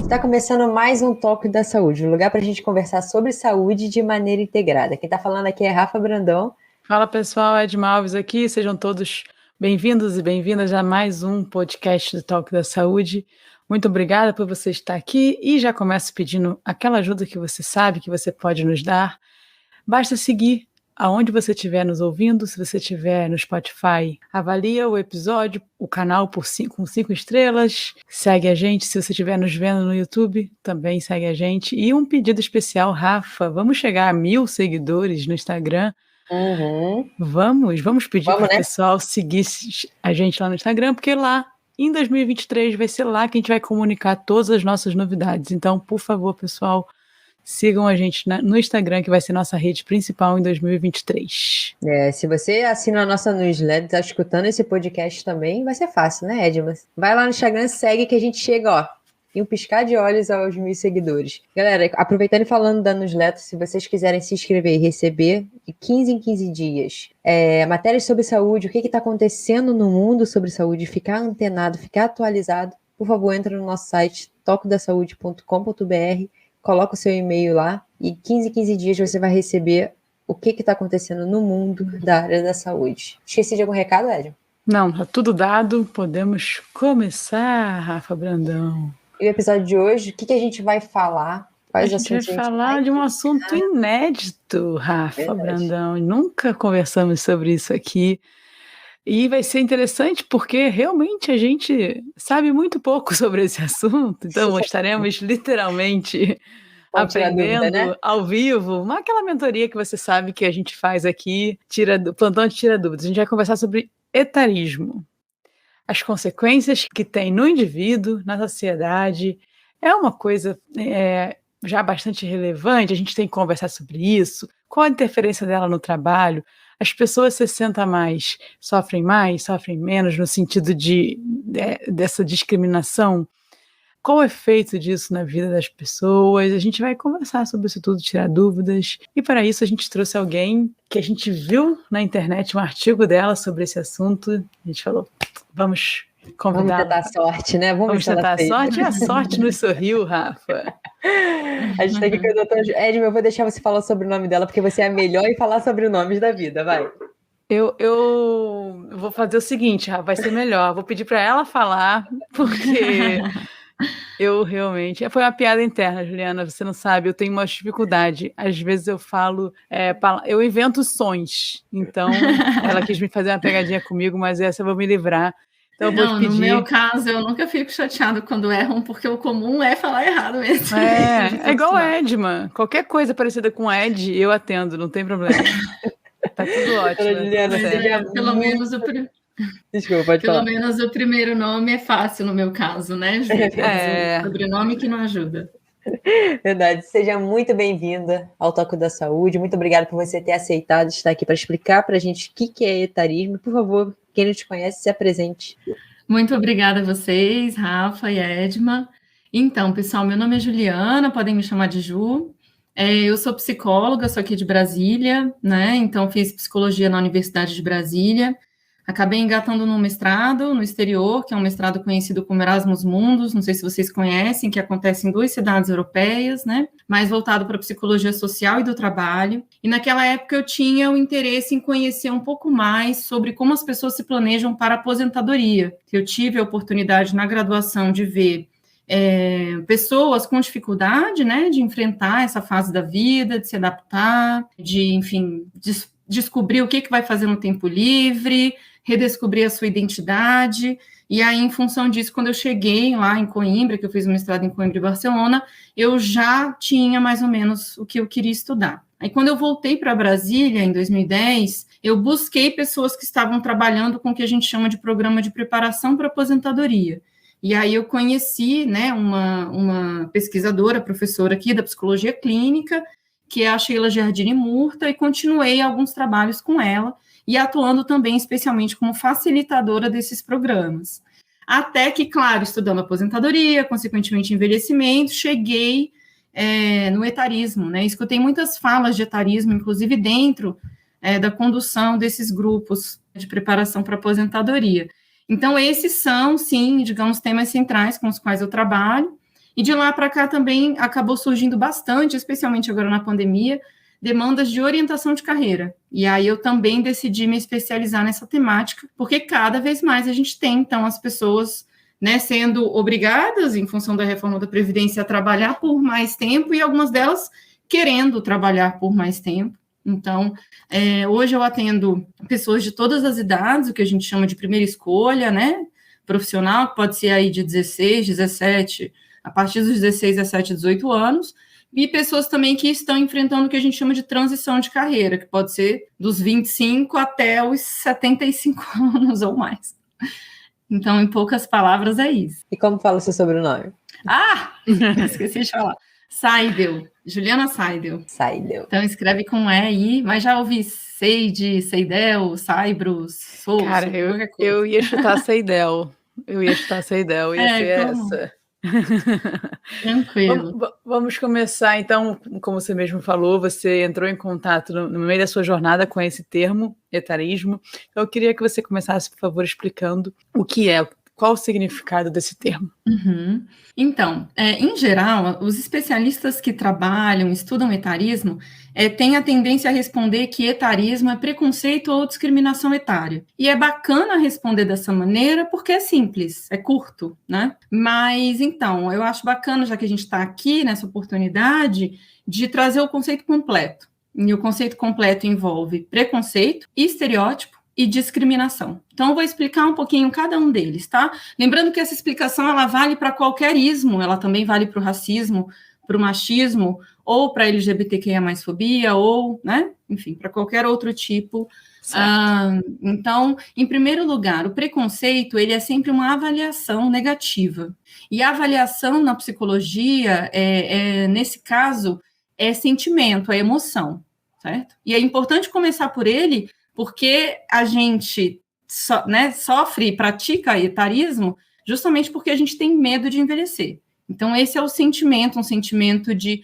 Está começando mais um Toque da Saúde, um lugar para a gente conversar sobre saúde de maneira integrada. Quem está falando aqui é Rafa Brandão. Fala pessoal, Edma Alves aqui, sejam todos bem-vindos e bem-vindas a mais um podcast do Toque da Saúde. Muito obrigada por você estar aqui e já começo pedindo aquela ajuda que você sabe que você pode nos dar. Basta seguir aonde você estiver nos ouvindo, se você estiver no Spotify, avalia o episódio, o canal com 5 estrelas, segue a gente, se você estiver nos vendo no YouTube, também segue a gente. E um pedido especial, Rafa, vamos chegar a 1.000 seguidores no Instagram. Vamos pedir para o pessoal seguir a gente lá no Instagram, porque lá, em 2023, vai ser lá que a gente vai comunicar todas as nossas novidades. Então, por favor, pessoal, sigam a gente no Instagram, que vai ser nossa rede principal em 2023. Se você assina a nossa newsletter, está escutando esse podcast também, vai ser fácil, né, Edma? Vai lá no Instagram, segue que a gente chega, em um piscar de olhos aos 1.000 seguidores. Galera, aproveitando e falando da newsletter, se vocês quiserem se inscrever e receber de 15 em 15 dias matérias sobre saúde, o que está acontecendo no mundo sobre saúde, ficar antenado, ficar atualizado, por favor, entra no nosso site toquedasaude.com.br, coloca o seu e-mail lá e 15 em 15 dias você vai receber o que está acontecendo no mundo da área da saúde. Esqueci de algum recado, Edma? Não, tá tudo dado, podemos começar, Rafa Brandão. E o episódio de hoje, o que a gente vai falar? A gente vai falar de um assunto inédito, Rafa Brandão. Nunca conversamos sobre isso aqui. E vai ser interessante porque realmente a gente sabe muito pouco sobre esse assunto. Então estaremos literalmente aprendendo dúvida, né? Ao vivo. Aquela mentoria que você sabe que a gente faz aqui, plantão de tira dúvidas. A gente vai conversar sobre etarismo. As consequências que tem no indivíduo, na sociedade, é uma coisa já bastante relevante, a gente tem que conversar sobre isso, qual a interferência dela no trabalho, as pessoas 60 a mais, sofrem menos, no sentido dessa discriminação, qual o efeito disso na vida das pessoas, a gente vai conversar sobre isso tudo, tirar dúvidas, e para isso a gente trouxe alguém que a gente viu na internet, um artigo dela sobre esse assunto, a gente falou, vamos tentar a sorte, né? Vamos tentar a sorte, e a sorte nos sorriu, Rafa. A gente tá aqui com o doutor Edma, eu vou deixar você falar sobre o nome dela, porque você é a melhor em falar sobre nomes da vida, vai. Eu vou fazer o seguinte, Rafa, vai ser melhor, vou pedir para ela falar, porque eu realmente... Foi uma piada interna, Juliana, você não sabe, eu tenho uma dificuldade. Às vezes eu falo... eu invento sons, então ela quis me fazer uma pegadinha comigo, mas essa eu vou me livrar. Então, no meu caso, eu nunca fico chateado quando erram, porque o comum é falar errado mesmo. É igual Edma. Qualquer coisa parecida com Ed, eu atendo, não tem problema. Tá tudo ótimo. Juliana, pelo menos Desculpa, pode falar. Pelo menos o primeiro nome é fácil no meu caso, né, Ju? O sobrenome que não ajuda. Verdade. Seja muito bem-vinda ao Toque da Saúde. Muito obrigada por você ter aceitado estar aqui para explicar para a gente o que é etarismo. Por favor, quem não te conhece, se apresente. Muito obrigada a vocês, Rafa e Edma. Então, pessoal, meu nome é Juliana, podem me chamar de Ju. Eu sou psicóloga, sou aqui de Brasília, né? Então, fiz psicologia na Universidade de Brasília. Acabei engatando num mestrado no exterior, que é um mestrado conhecido como Erasmus Mundus, não sei se vocês conhecem, que acontece em 2 cidades europeias, né? Mais voltado para a psicologia social e do trabalho. E naquela época eu tinha o interesse em conhecer um pouco mais sobre como as pessoas se planejam para a aposentadoria. Eu tive a oportunidade na graduação de ver pessoas com dificuldade, né, de enfrentar essa fase da vida, de se adaptar, de, enfim, descobrir o que vai fazer no tempo livre, redescobrir a sua identidade, e aí, em função disso, quando eu cheguei lá em Coimbra, que eu fiz um mestrado em Coimbra e Barcelona, eu já tinha mais ou menos o que eu queria estudar. Aí, quando eu voltei para Brasília, em 2010, eu busquei pessoas que estavam trabalhando com o que a gente chama de programa de preparação para aposentadoria. E aí eu conheci, né, uma pesquisadora, professora aqui da psicologia clínica, que é a Sheila Giardini Murta, e continuei alguns trabalhos com ela, e atuando também especialmente como facilitadora desses programas. Até que, claro, estudando aposentadoria, consequentemente envelhecimento, cheguei no etarismo, né? Escutei muitas falas de etarismo, inclusive dentro da condução desses grupos de preparação para aposentadoria. Então, esses são, sim, digamos, temas centrais com os quais eu trabalho, E de lá para cá também acabou surgindo bastante, especialmente agora na pandemia, demandas de orientação de carreira. E aí eu também decidi me especializar nessa temática, porque cada vez mais a gente tem, então, as pessoas, né, sendo obrigadas, em função da reforma da Previdência, a trabalhar por mais tempo, e algumas delas querendo trabalhar por mais tempo. Então, hoje eu atendo pessoas de todas as idades, o que a gente chama de primeira escolha, né, profissional, que pode ser aí de 16, 17, a partir dos 16, 17, 18 anos, e pessoas também que estão enfrentando o que a gente chama de transição de carreira, que pode ser dos 25 até os 75 anos ou mais. Então, em poucas palavras, é isso. E como fala o seu sobrenome? Esqueci de falar. Seidel, Juliana Seidel. Seidel. Então, escreve com E, mas já ouvi Seide, Seidel, Saibros, Souza. Cara, eu ia chutar Seidel. Ia ser como? essa. Tranquilo. Vamos começar, então, como você mesmo falou, você entrou em contato no meio da sua jornada com esse termo, etarismo. Então, eu queria que você começasse, por favor, explicando o que é, qual o significado desse termo. Uhum. Então, em geral, os especialistas que trabalham, estudam etarismo, têm a tendência a responder que etarismo é preconceito ou discriminação etária. E é bacana responder dessa maneira porque é simples, é curto, né? Mas, então, eu acho bacana, já que a gente está aqui nessa oportunidade, de trazer o conceito completo. E o conceito completo envolve preconceito, estereótipo e discriminação. Então, eu vou explicar um pouquinho cada um deles, tá? Lembrando que essa explicação, ela vale para qualquer ismo, ela também vale para o racismo, para o machismo, ou para a LGBTQIA+fobia, ou, né, enfim, para qualquer outro tipo. Então, em primeiro lugar, o preconceito, ele é sempre uma avaliação negativa. E a avaliação na psicologia, nesse caso, é sentimento, é emoção, certo? E é importante começar por ele, porque a gente sofre e pratica etarismo justamente porque a gente tem medo de envelhecer. Então, esse é o sentimento, um sentimento de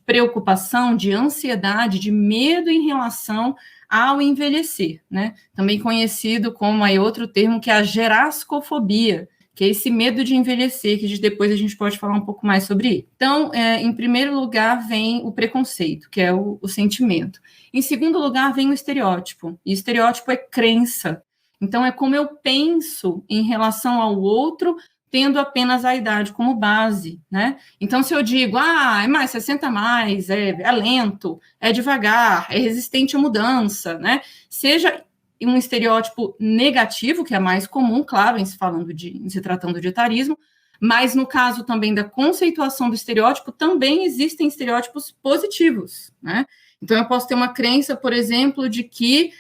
preocupação, de ansiedade, de medo em relação ao envelhecer, né? Também conhecido como aí outro termo que é a geraskofobia, que é esse medo de envelhecer, que depois a gente pode falar um pouco mais sobre ele. Então, em primeiro lugar, vem o preconceito, que é o sentimento. Em segundo lugar, vem o estereótipo. E estereótipo é crença. Então, é como eu penso em relação ao outro, tendo apenas a idade como base, né? Então, se eu digo, é mais 60 mais, é lento, é devagar, é resistente à mudança, né? Seja um estereótipo negativo, que é mais comum, claro, em se tratando de etarismo, mas no caso também da conceituação do estereótipo, também existem estereótipos positivos, né? Então, eu posso ter uma crença, por exemplo, de que,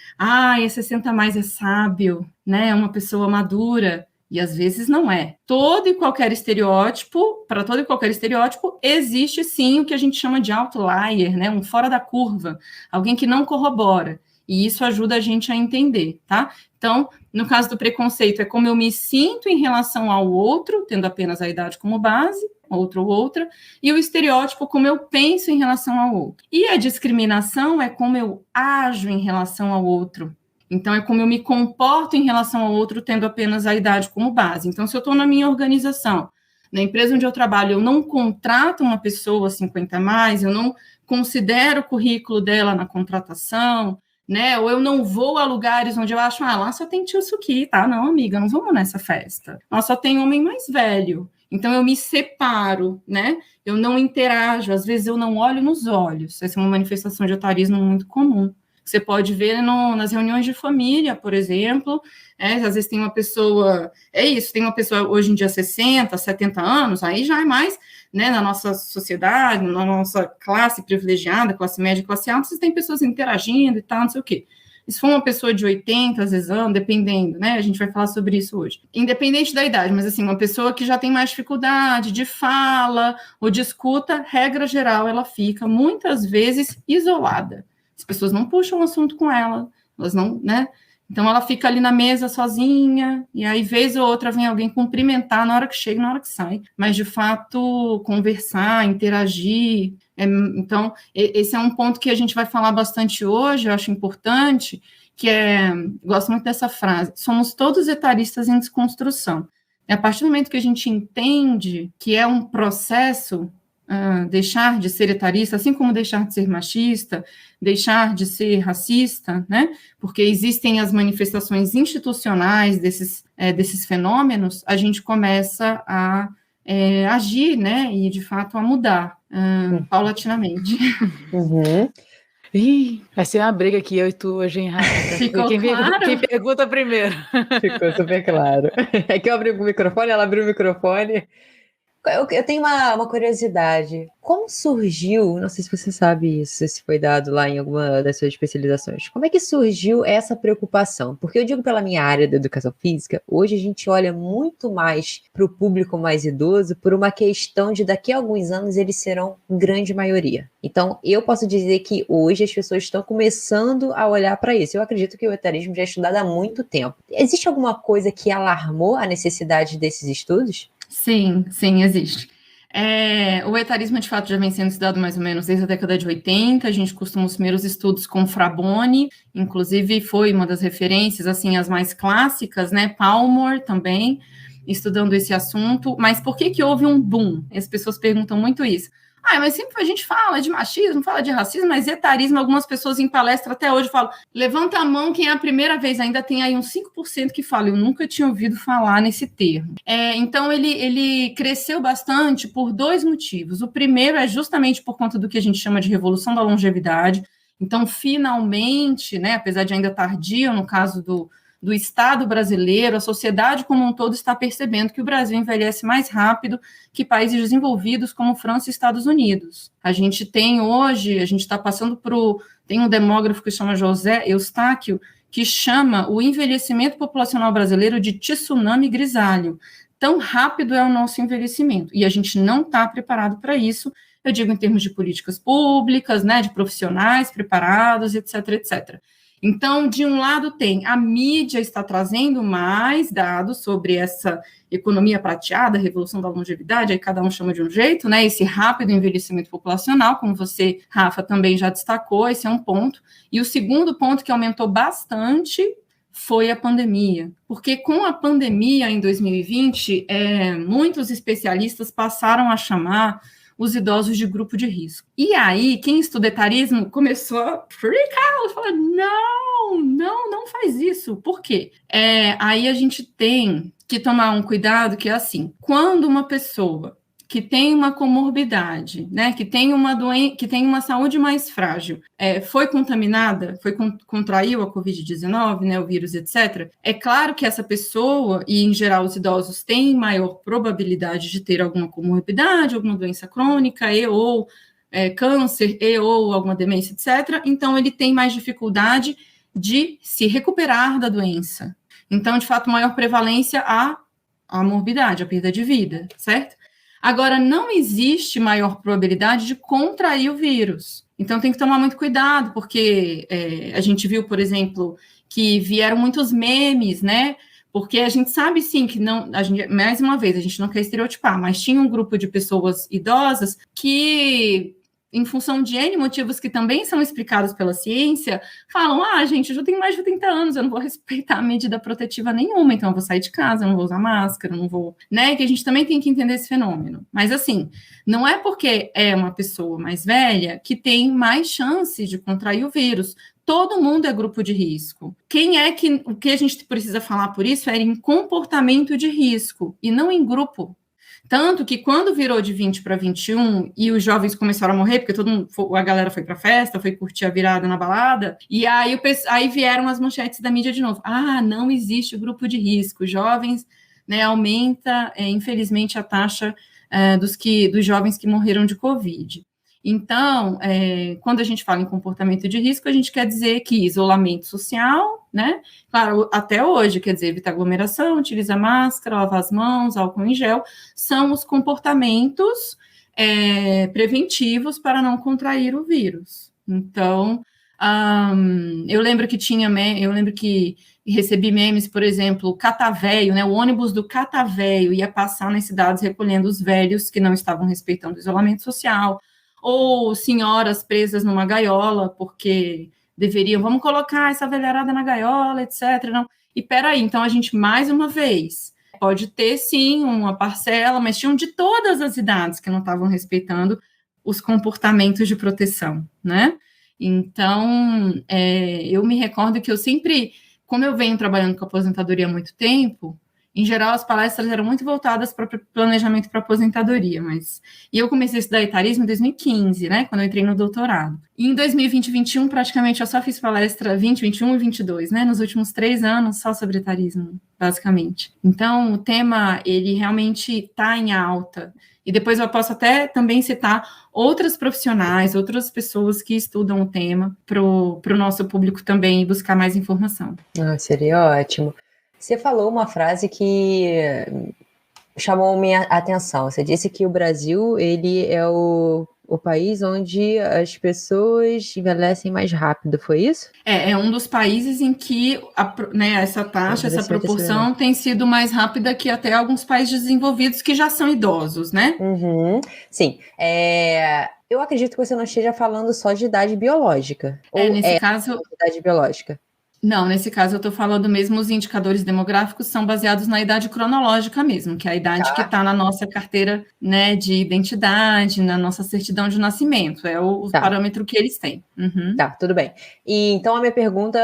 esse 60 mais é sábio, né? É uma pessoa madura, e às vezes não é. Para todo e qualquer estereótipo, existe sim o que a gente chama de outlier, né? Um fora da curva, alguém que não corrobora. E isso ajuda a gente a entender, tá? Então, no caso do preconceito, é como eu me sinto em relação ao outro, tendo apenas a idade como base, outro ou outra, e o estereótipo, como eu penso em relação ao outro. E a discriminação é como eu ajo em relação ao outro. Então, é como eu me comporto em relação ao outro, tendo apenas a idade como base. Então, se eu estou na minha organização, na empresa onde eu trabalho, eu não contrato uma pessoa 50 mais, eu não considero o currículo dela na contratação, né? Ou eu não vou a lugares onde eu acho, lá só tem tio Suki, tá? Não, amiga, não vamos nessa festa. Lá só tem homem mais velho. Então, eu me separo, né? Eu não interajo, às vezes eu não olho nos olhos. Essa é uma manifestação de etarismo muito comum. Você pode ver nas reuniões de família, por exemplo, às vezes tem uma pessoa, tem uma pessoa hoje em dia 60, 70 anos, aí já é mais, né, na nossa sociedade, na nossa classe privilegiada, classe média, classe alta, você tem pessoas interagindo e tal, não sei o quê. Se for uma pessoa de 80, às vezes, dependendo, né, a gente vai falar sobre isso hoje. Independente da idade, mas assim, uma pessoa que já tem mais dificuldade de fala ou de escuta, regra geral, ela fica muitas vezes isolada. As pessoas não puxam o assunto com ela, elas não, né? Então, ela fica ali na mesa sozinha, e aí, vez ou outra, vem alguém cumprimentar na hora que chega e na hora que sai. Mas, de fato, conversar, interagir. Então, esse é um ponto que a gente vai falar bastante hoje, eu acho importante, gosto muito dessa frase, somos todos etaristas em desconstrução. A partir do momento que a gente entende que é um processo deixar de ser etarista, assim como deixar de ser machista, deixar de ser racista, né? Porque existem as manifestações institucionais desses fenômenos, a gente começa a agir, né? E, de fato, a mudar paulatinamente. Uhum. Ih, vai ser uma briga aqui, eu e tu hoje, hein, Rafa? Ficou claro? Quem pergunta primeiro. Ficou super claro. É que eu abri o microfone, ela abriu o microfone. Eu tenho uma curiosidade. Como surgiu, não sei se você sabe isso, se foi dado lá em alguma das suas especializações, como é que surgiu essa preocupação? Porque eu digo pela minha área da educação física, hoje a gente olha muito mais para o público mais idoso por uma questão de daqui a alguns anos eles serão grande maioria. Então, eu posso dizer que hoje as pessoas estão começando a olhar para isso. Eu acredito que o etarismo já é estudado há muito tempo. Existe alguma coisa que alarmou a necessidade desses estudos? Sim, existe. O etarismo, de fato, já vem sendo estudado mais ou menos desde a década de 80, a gente costuma os primeiros estudos com Fraboni, inclusive foi uma das referências, assim, as mais clássicas, né, Palmer também, estudando esse assunto, mas por que houve um boom? As pessoas perguntam muito isso. Mas sempre a gente fala de machismo, fala de racismo, mas etarismo, algumas pessoas em palestra até hoje falam, levanta a mão quem é a primeira vez, ainda tem aí uns 5% que fala, eu nunca tinha ouvido falar nesse termo. Então, ele cresceu bastante por 2 motivos. O primeiro é justamente por conta do que a gente chama de revolução da longevidade. Então, finalmente, né, apesar de ainda tardio, no caso do Estado brasileiro, a sociedade como um todo está percebendo que o Brasil envelhece mais rápido que países desenvolvidos como França e Estados Unidos. A gente tem hoje, a gente está passando tem um demógrafo que chama José Eustáquio, que chama o envelhecimento populacional brasileiro de tsunami grisalho. Tão rápido é o nosso envelhecimento, e a gente não está preparado para isso, eu digo em termos de políticas públicas, né, de profissionais preparados, etc, etc. Então, de um lado tem a mídia está trazendo mais dados sobre essa economia prateada, revolução da longevidade, aí cada um chama de um jeito, né? Esse rápido envelhecimento populacional, como você, Rafa, também já destacou, esse é um ponto. E o segundo ponto que aumentou bastante foi a pandemia, porque com a pandemia em 2020, muitos especialistas passaram a chamar os idosos de grupo de risco. E aí, quem estuda etarismo começou a freak out, falar, não faz isso. Por quê? Aí a gente tem que tomar um cuidado que é assim, quando uma pessoa que tem uma comorbidade, né, que tem uma doença, que tem uma saúde mais frágil, foi contaminada, contraiu a Covid-19, né, o vírus, etc., é claro que essa pessoa, e em geral os idosos têm maior probabilidade de ter alguma comorbidade, alguma doença crônica, ou câncer, ou alguma demência, etc., então ele tem mais dificuldade de se recuperar da doença. Então, de fato, maior prevalência à morbidade, à perda de vida, certo? Agora, não existe maior probabilidade de contrair o vírus. Então, tem que tomar muito cuidado, porque a gente viu, por exemplo, que vieram muitos memes, né? Porque a gente sabe, sim, que não... mais uma vez, a gente não quer estereotipar, mas tinha um grupo de pessoas idosas que, em função de N motivos que também são explicados pela ciência, falam, gente, eu já tenho mais de 30 anos, eu não vou respeitar medida protetiva nenhuma, então eu vou sair de casa, eu não vou usar máscara, eu não vou... Né? Que a gente também tem que entender esse fenômeno. Mas, assim, não é porque é uma pessoa mais velha que tem mais chance de contrair o vírus. Todo mundo é grupo de risco. O que a gente precisa falar por isso é em comportamento de risco, e não em grupo. Tanto que quando virou de 20 para 21 e os jovens começaram a morrer, porque a galera foi para festa, foi curtir a virada na balada, e aí vieram as manchetes da mídia de novo. Não existe grupo de risco. Jovens, né, aumenta, infelizmente, a taxa dos jovens que morreram de Covid. Então, quando a gente fala em comportamento de risco, a gente quer dizer que isolamento social, né? Claro, até hoje, quer dizer, evitar aglomeração, utilizar máscara, lavar as mãos, álcool em gel, são os comportamentos preventivos para não contrair o vírus. Então, eu lembro que recebi memes, por exemplo, Catavéio, né? O ônibus do Catavéio ia passar nas cidades recolhendo os velhos que não estavam respeitando o isolamento social, ou senhoras presas numa gaiola, porque vamos colocar essa velharada na gaiola, etc. Não. E peraí, então a gente, mais uma vez, Pode ter, sim, uma parcela, mas tinham de todas as idades que não estavam respeitando os comportamentos de proteção, né? Então, eu me recordo que eu sempre, como eu venho trabalhando com aposentadoria há muito tempo, em geral, as palestras eram muito voltadas para planejamento para aposentadoria, e eu comecei a estudar etarismo em 2015, né, quando eu entrei no doutorado. E em 2020 e 2021, praticamente, eu só fiz palestra 20, 21 e 22, né, nos últimos 3 anos, só sobre etarismo, basicamente. Então, o tema, ele realmente está em alta. E depois eu posso até também citar outras profissionais, outras pessoas que estudam o tema para o nosso público também buscar mais informação. Seria ótimo. Você falou uma frase que chamou minha atenção. Você disse que o Brasil, ele é o país onde as pessoas envelhecem mais rápido, foi isso? É um dos países em que essa taxa, essa proporção tem sido mais rápida que até alguns países desenvolvidos que já são idosos, né? Uhum. Sim. Eu acredito que você não esteja falando só de idade biológica. Nesse caso, idade biológica. Não, nesse caso eu estou falando mesmo, os indicadores demográficos são baseados na idade cronológica mesmo, que é a idade que está na nossa carteira, né, de identidade, na nossa certidão de nascimento, é o parâmetro que eles têm. Uhum. Tá, tudo bem. E então a minha pergunta,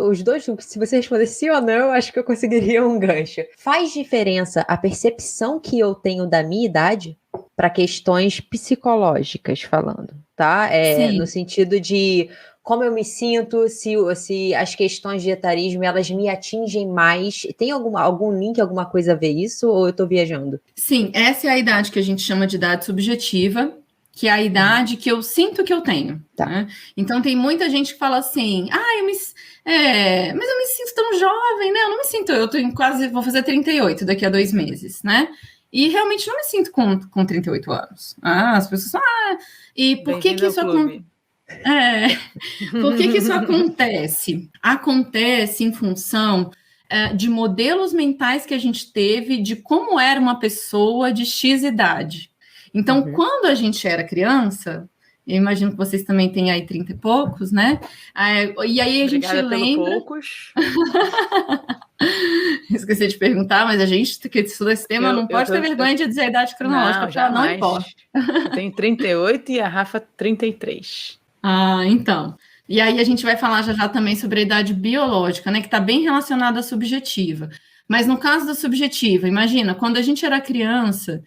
os dois, se você responder sim ou não, eu acho que eu conseguiria um gancho. Faz diferença a percepção que eu tenho da minha idade para questões psicológicas falando, tá? No sentido de como eu me sinto, se as questões de etarismo, elas me atingem mais. Tem algum link, alguma coisa a ver isso, ou eu estou viajando? Sim, essa é a idade que a gente chama de idade subjetiva, que é a idade que eu sinto que eu tenho. Tá. Né? Então, tem muita gente que fala assim, mas eu me sinto tão jovem, né? Eu não me sinto, vou fazer 38 daqui a 2 meses, né? E realmente não me sinto com 38 anos. As pessoas falam, e por que isso acontece? Por que isso acontece? Acontece em função de modelos mentais que a gente teve de como era uma pessoa de X idade. Então, quando a gente era criança, eu imagino que vocês também têm aí 30 e poucos, né? E aí a gente lembra... poucos. Esqueci de perguntar, mas a gente que estuda esse tema não pode ter vergonha de dizer a idade cronológica, porque ela não importa. Eu tenho 38 e a Rafa 33. Então. E aí a gente vai falar já também sobre a idade biológica, né, que está bem relacionada à subjetiva. Mas no caso da subjetiva, imagina, quando a gente era criança,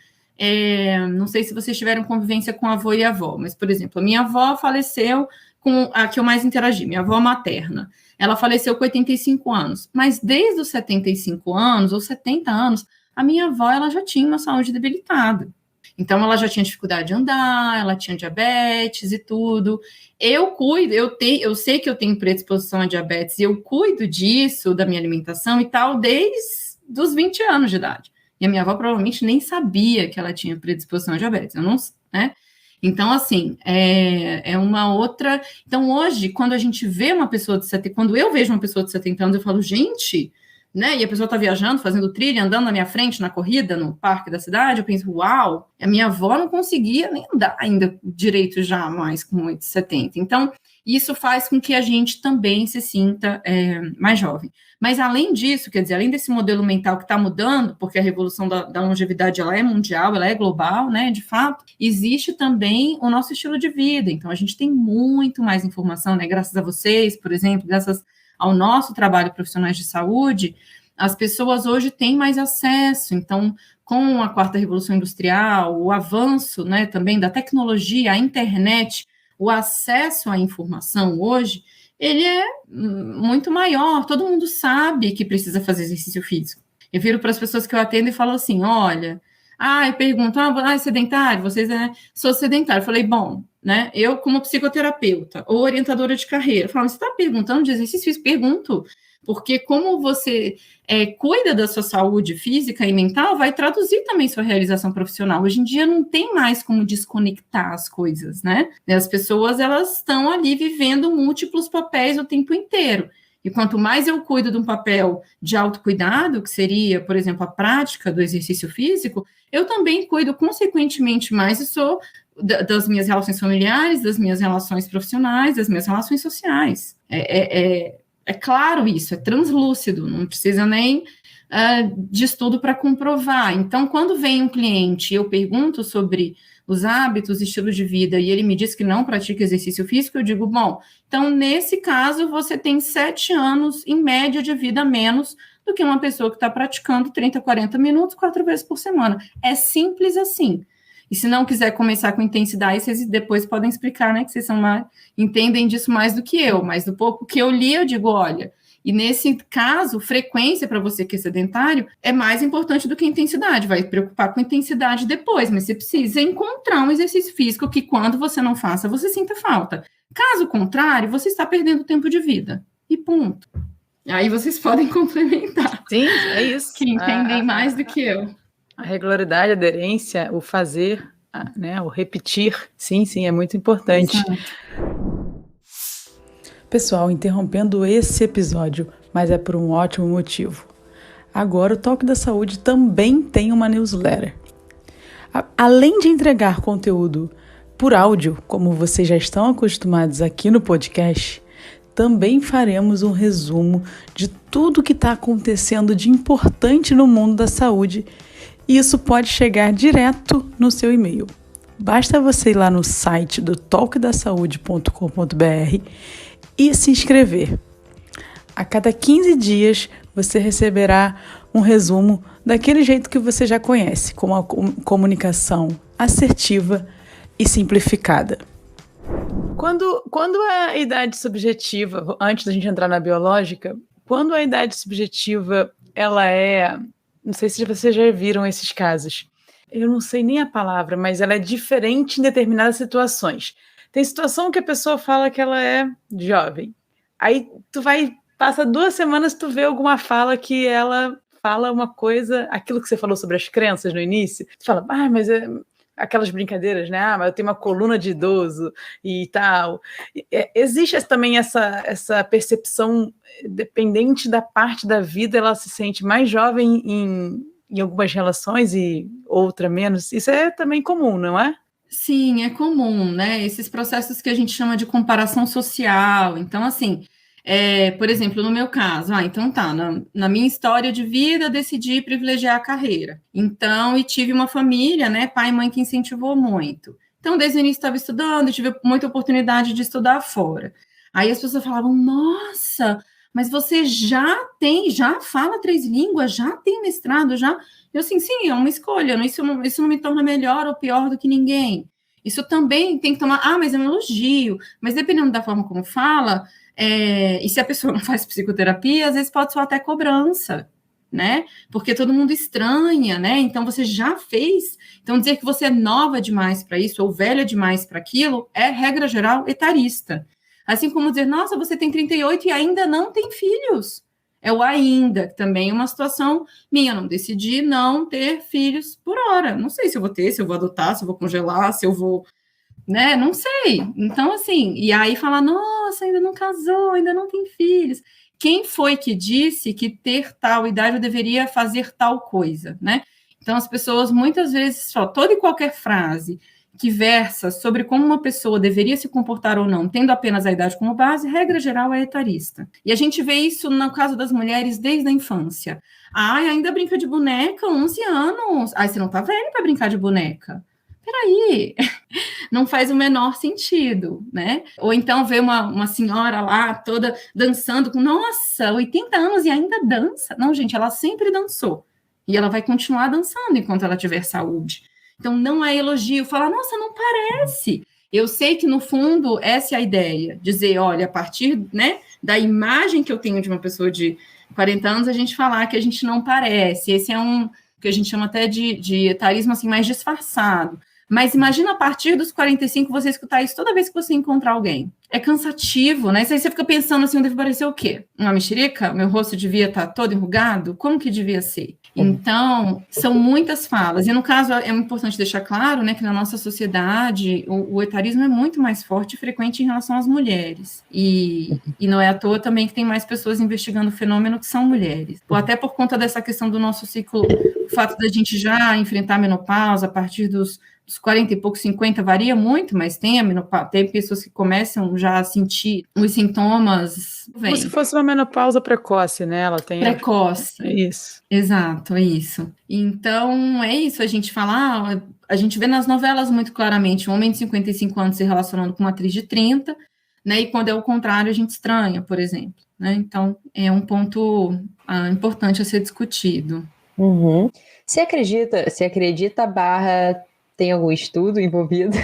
não sei se vocês tiveram convivência com avô e avó, mas, por exemplo, a minha avó faleceu com a que eu mais interagi, minha avó materna. Ela faleceu com 85 anos, mas desde os 75 anos ou 70 anos, a minha avó ela já tinha uma saúde debilitada. Então, ela já tinha dificuldade de andar, ela tinha diabetes e tudo. Eu cuido, eu sei que eu tenho predisposição a diabetes, e eu cuido disso, da minha alimentação e tal, desde os 20 anos de idade. E a minha avó provavelmente nem sabia que ela tinha predisposição a diabetes, eu não sei, né? Então, assim, é uma outra... Então, hoje, quando a gente vê uma pessoa de 70... Quando eu vejo uma pessoa de 70 anos, eu falo, gente... Né? E a pessoa está viajando, fazendo trilha, andando na minha frente, na corrida, no parque da cidade, eu penso, uau, a minha avó não conseguia nem andar ainda direito já mais com 8,70. Então, isso faz com que a gente também se sinta mais jovem. Mas, além disso, quer dizer, além desse modelo mental que está mudando, porque a revolução da longevidade, ela é mundial, ela é global, né, de fato, existe também o nosso estilo de vida. Então, a gente tem muito mais informação, né, graças a vocês, por exemplo, graças ao nosso trabalho profissionais de saúde, as pessoas hoje têm mais acesso. Então, com a 4ª Revolução Industrial, o avanço, né, também da tecnologia, a internet, o acesso à informação hoje, ele é muito maior. Todo mundo sabe que precisa fazer exercício físico. Eu viro para as pessoas que eu atendo e falo assim, olha, eu pergunto, é sedentário? Vocês, sou sedentário. Eu falei, bom, né, eu como psicoterapeuta ou orientadora de carreira, falo, você está perguntando de exercício físico? Pergunto, porque como você cuida da sua saúde física e mental, vai traduzir também sua realização profissional. Hoje em dia não tem mais como desconectar as coisas, né? As pessoas, elas estão ali vivendo múltiplos papéis o tempo inteiro. E quanto mais eu cuido de um papel de autocuidado, que seria, por exemplo, a prática do exercício físico, eu também cuido, consequentemente, mais das minhas relações familiares, das minhas relações profissionais, das minhas relações sociais. É claro isso, é translúcido, não precisa nem de estudo para comprovar. Então, quando vem um cliente e eu pergunto sobre os hábitos, estilos de vida, e ele me diz que não pratica exercício físico, eu digo, bom, então, nesse caso, você tem 7 anos, em média, de vida a menos do que uma pessoa que está praticando 30, 40 minutos, 4 vezes por semana. É simples assim. E se não quiser começar com intensidade, vocês depois podem explicar, né, que vocês entendem disso mais do que eu, mas do pouco que eu li, eu digo, olha, e nesse caso, frequência para você que é sedentário é mais importante do que intensidade, vai preocupar com intensidade depois, mas você precisa encontrar um exercício físico que quando você não faça, você sinta falta. Caso contrário, você está perdendo tempo de vida, e ponto. Aí vocês podem complementar. Sim, é isso. Que entendem mais do que eu. A regularidade, a aderência, o fazer, né, o repetir, sim, é muito importante. Exato. Pessoal, interrompendo esse episódio, mas é por um ótimo motivo. Agora o Talk da Saúde também tem uma newsletter. Além de entregar conteúdo por áudio, como vocês já estão acostumados aqui no podcast, também faremos um resumo de tudo que está acontecendo de importante no mundo da saúde, e isso pode chegar direto no seu e-mail. Basta você ir lá no site do talkdasaude.com.br e se inscrever. A cada 15 dias você receberá um resumo daquele jeito que você já conhece, com uma comunicação assertiva e simplificada. Quando a idade subjetiva, antes da gente entrar na biológica, quando a idade subjetiva ela é, não sei se vocês já viram esses casos, eu não sei nem a palavra, mas ela é diferente em determinadas situações. Tem situação que a pessoa fala que ela é jovem. Aí passa 2 semanas, tu vê alguma fala que ela fala uma coisa, aquilo que você falou sobre as crenças no início, tu fala, mas aquelas brincadeiras, né? Mas eu tenho uma coluna de idoso e tal. Existe também essa percepção, dependente da parte da vida, ela se sente mais jovem em algumas relações e outra menos. Isso é também comum, não é? Sim, é comum, né? Esses processos que a gente chama de comparação social. Então, assim, por exemplo, no meu caso, então tá, na minha história de vida, eu decidi privilegiar a carreira. Então, e tive uma família, né? Pai e mãe que incentivou muito. Então, desde o início estava estudando, tive muita oportunidade de estudar fora. Aí as pessoas falavam, nossa, mas você já fala 3 línguas, já tem mestrado, já... Eu assim, sim, é uma escolha, isso não me torna melhor ou pior do que ninguém. Isso também tem que tomar, mas é um elogio, mas dependendo da forma como fala, e se a pessoa não faz psicoterapia, às vezes pode soar até cobrança, né? Porque todo mundo estranha, né? Então você já fez, então dizer que você é nova demais para isso ou velha demais para aquilo é, regra geral, etarista. Assim como dizer, nossa, você tem 38 e ainda não tem filhos. É o ainda, também é uma situação minha, eu não decidi não ter filhos por hora, não sei se eu vou ter, se eu vou adotar, se eu vou congelar, se eu vou, né, não sei, então assim, e aí falar, nossa, ainda não casou, ainda não tem filhos, quem foi que disse que ter tal idade eu deveria fazer tal coisa, né, então as pessoas muitas vezes, toda e qualquer frase que versa sobre como uma pessoa deveria se comportar ou não, tendo apenas a idade como base, regra geral é etarista. E a gente vê isso no caso das mulheres desde a infância. Ainda brinca de boneca, 11 anos. Você não tá velho para brincar de boneca. Peraí, não faz o menor sentido, né? Ou então ver uma senhora lá toda dançando com, nossa, 80 anos e ainda dança. Não, gente, ela sempre dançou. E ela vai continuar dançando enquanto ela tiver saúde. Então, não é elogio, falar, nossa, não parece. Eu sei que, no fundo, essa é a ideia, dizer, olha, a partir, né, da imagem que eu tenho de uma pessoa de 40 anos, a gente falar que a gente não parece. Esse é um que a gente chama até de etarismo assim, mais disfarçado. Mas imagina a partir dos 45 você escutar isso toda vez que você encontrar alguém. É cansativo, né? Aí você fica pensando assim, deve parecer o quê? Uma mexerica? Meu rosto devia estar todo enrugado? Como que devia ser? Então, são muitas falas. E no caso, é importante deixar claro, né, que na nossa sociedade o etarismo é muito mais forte e frequente em relação às mulheres. E não é à toa também que tem mais pessoas investigando o fenômeno que são mulheres. Ou até por conta dessa questão do nosso ciclo, o fato da gente já enfrentar a menopausa a partir dos 40 e poucos, 50, varia muito, mas tem pessoas que começam já sentir os sintomas, vem. Como se fosse uma menopausa precoce, né? Ela tem... Precoce. É isso. Exato, é isso. Então, é isso, a gente fala, a gente vê nas novelas muito claramente um homem de 55 anos se relacionando com uma atriz de 30, né, e quando é o contrário, a gente estranha, por exemplo, né, então é um ponto importante a ser discutido. Uhum. Você acredita barra tem algum estudo envolvido?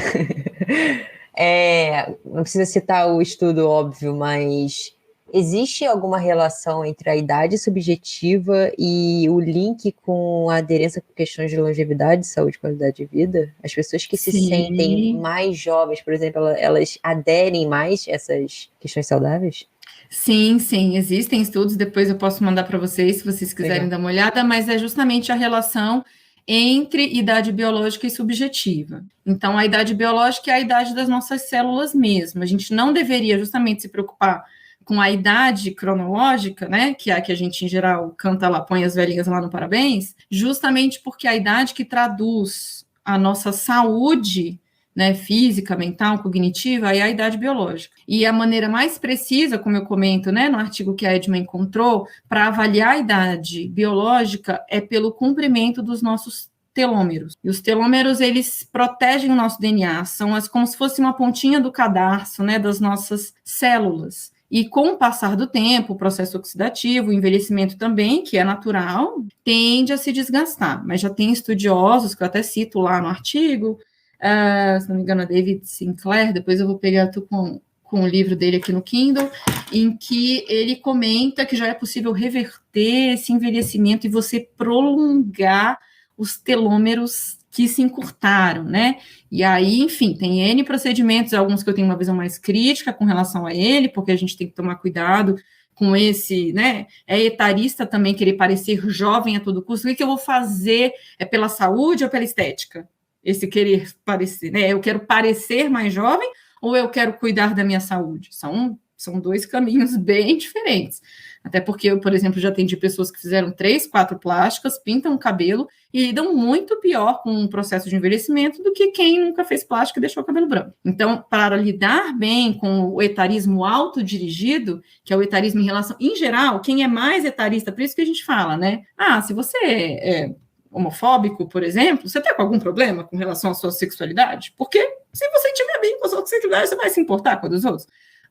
Não precisa citar o estudo, óbvio, mas existe alguma relação entre a idade subjetiva e o link com a aderência com questões de longevidade, saúde e qualidade de vida? As pessoas que se sentem mais jovens, por exemplo, elas aderem mais a essas questões saudáveis? Sim, existem estudos, depois eu posso mandar para vocês, se vocês quiserem dar uma olhada, mas é justamente a relação entre idade biológica e subjetiva. Então, a idade biológica é a idade das nossas células mesmo. A gente não deveria justamente se preocupar com a idade cronológica, né, que é a que a gente, em geral, canta lá, põe as velhinhas lá no parabéns, justamente porque a idade que traduz a nossa saúde, né, física, mental, cognitiva, é a idade biológica. E a maneira mais precisa, como eu comento, né, no artigo que a Edma encontrou, para avaliar a idade biológica é pelo comprimento dos nossos telômeros. E os telômeros, eles protegem o nosso DNA, são como se fosse uma pontinha do cadarço, né, das nossas células. E com o passar do tempo, o processo oxidativo, o envelhecimento também, que é natural, tende a se desgastar. Mas já tem estudiosos, que eu até cito lá no artigo, se não me engano, é David Sinclair, depois eu vou pegar, estou com o livro dele aqui no Kindle, em que ele comenta que já é possível reverter esse envelhecimento e você prolongar os telômeros que se encurtaram, né? E aí, enfim, tem N procedimentos, alguns que eu tenho uma visão mais crítica com relação a ele, porque a gente tem que tomar cuidado com esse, né? É etarista também querer parecer jovem a todo custo. O que eu vou fazer? É pela saúde ou pela estética? Esse querer parecer, né? Eu quero parecer mais jovem ou eu quero cuidar da minha saúde? São dois caminhos bem diferentes. Até porque eu, por exemplo, já atendi pessoas que fizeram 3, 4 plásticas, pintam o cabelo e lidam muito pior com o processo de envelhecimento do que quem nunca fez plástica e deixou o cabelo branco. Então, para lidar bem com o etarismo autodirigido, que é o etarismo em relação, em geral, quem é mais etarista, por isso que a gente fala, né? Se você é homofóbico, por exemplo, você está com algum problema com relação à sua sexualidade? Porque se você estiver bem com a sua sexualidade, você vai se importar com a dos outros?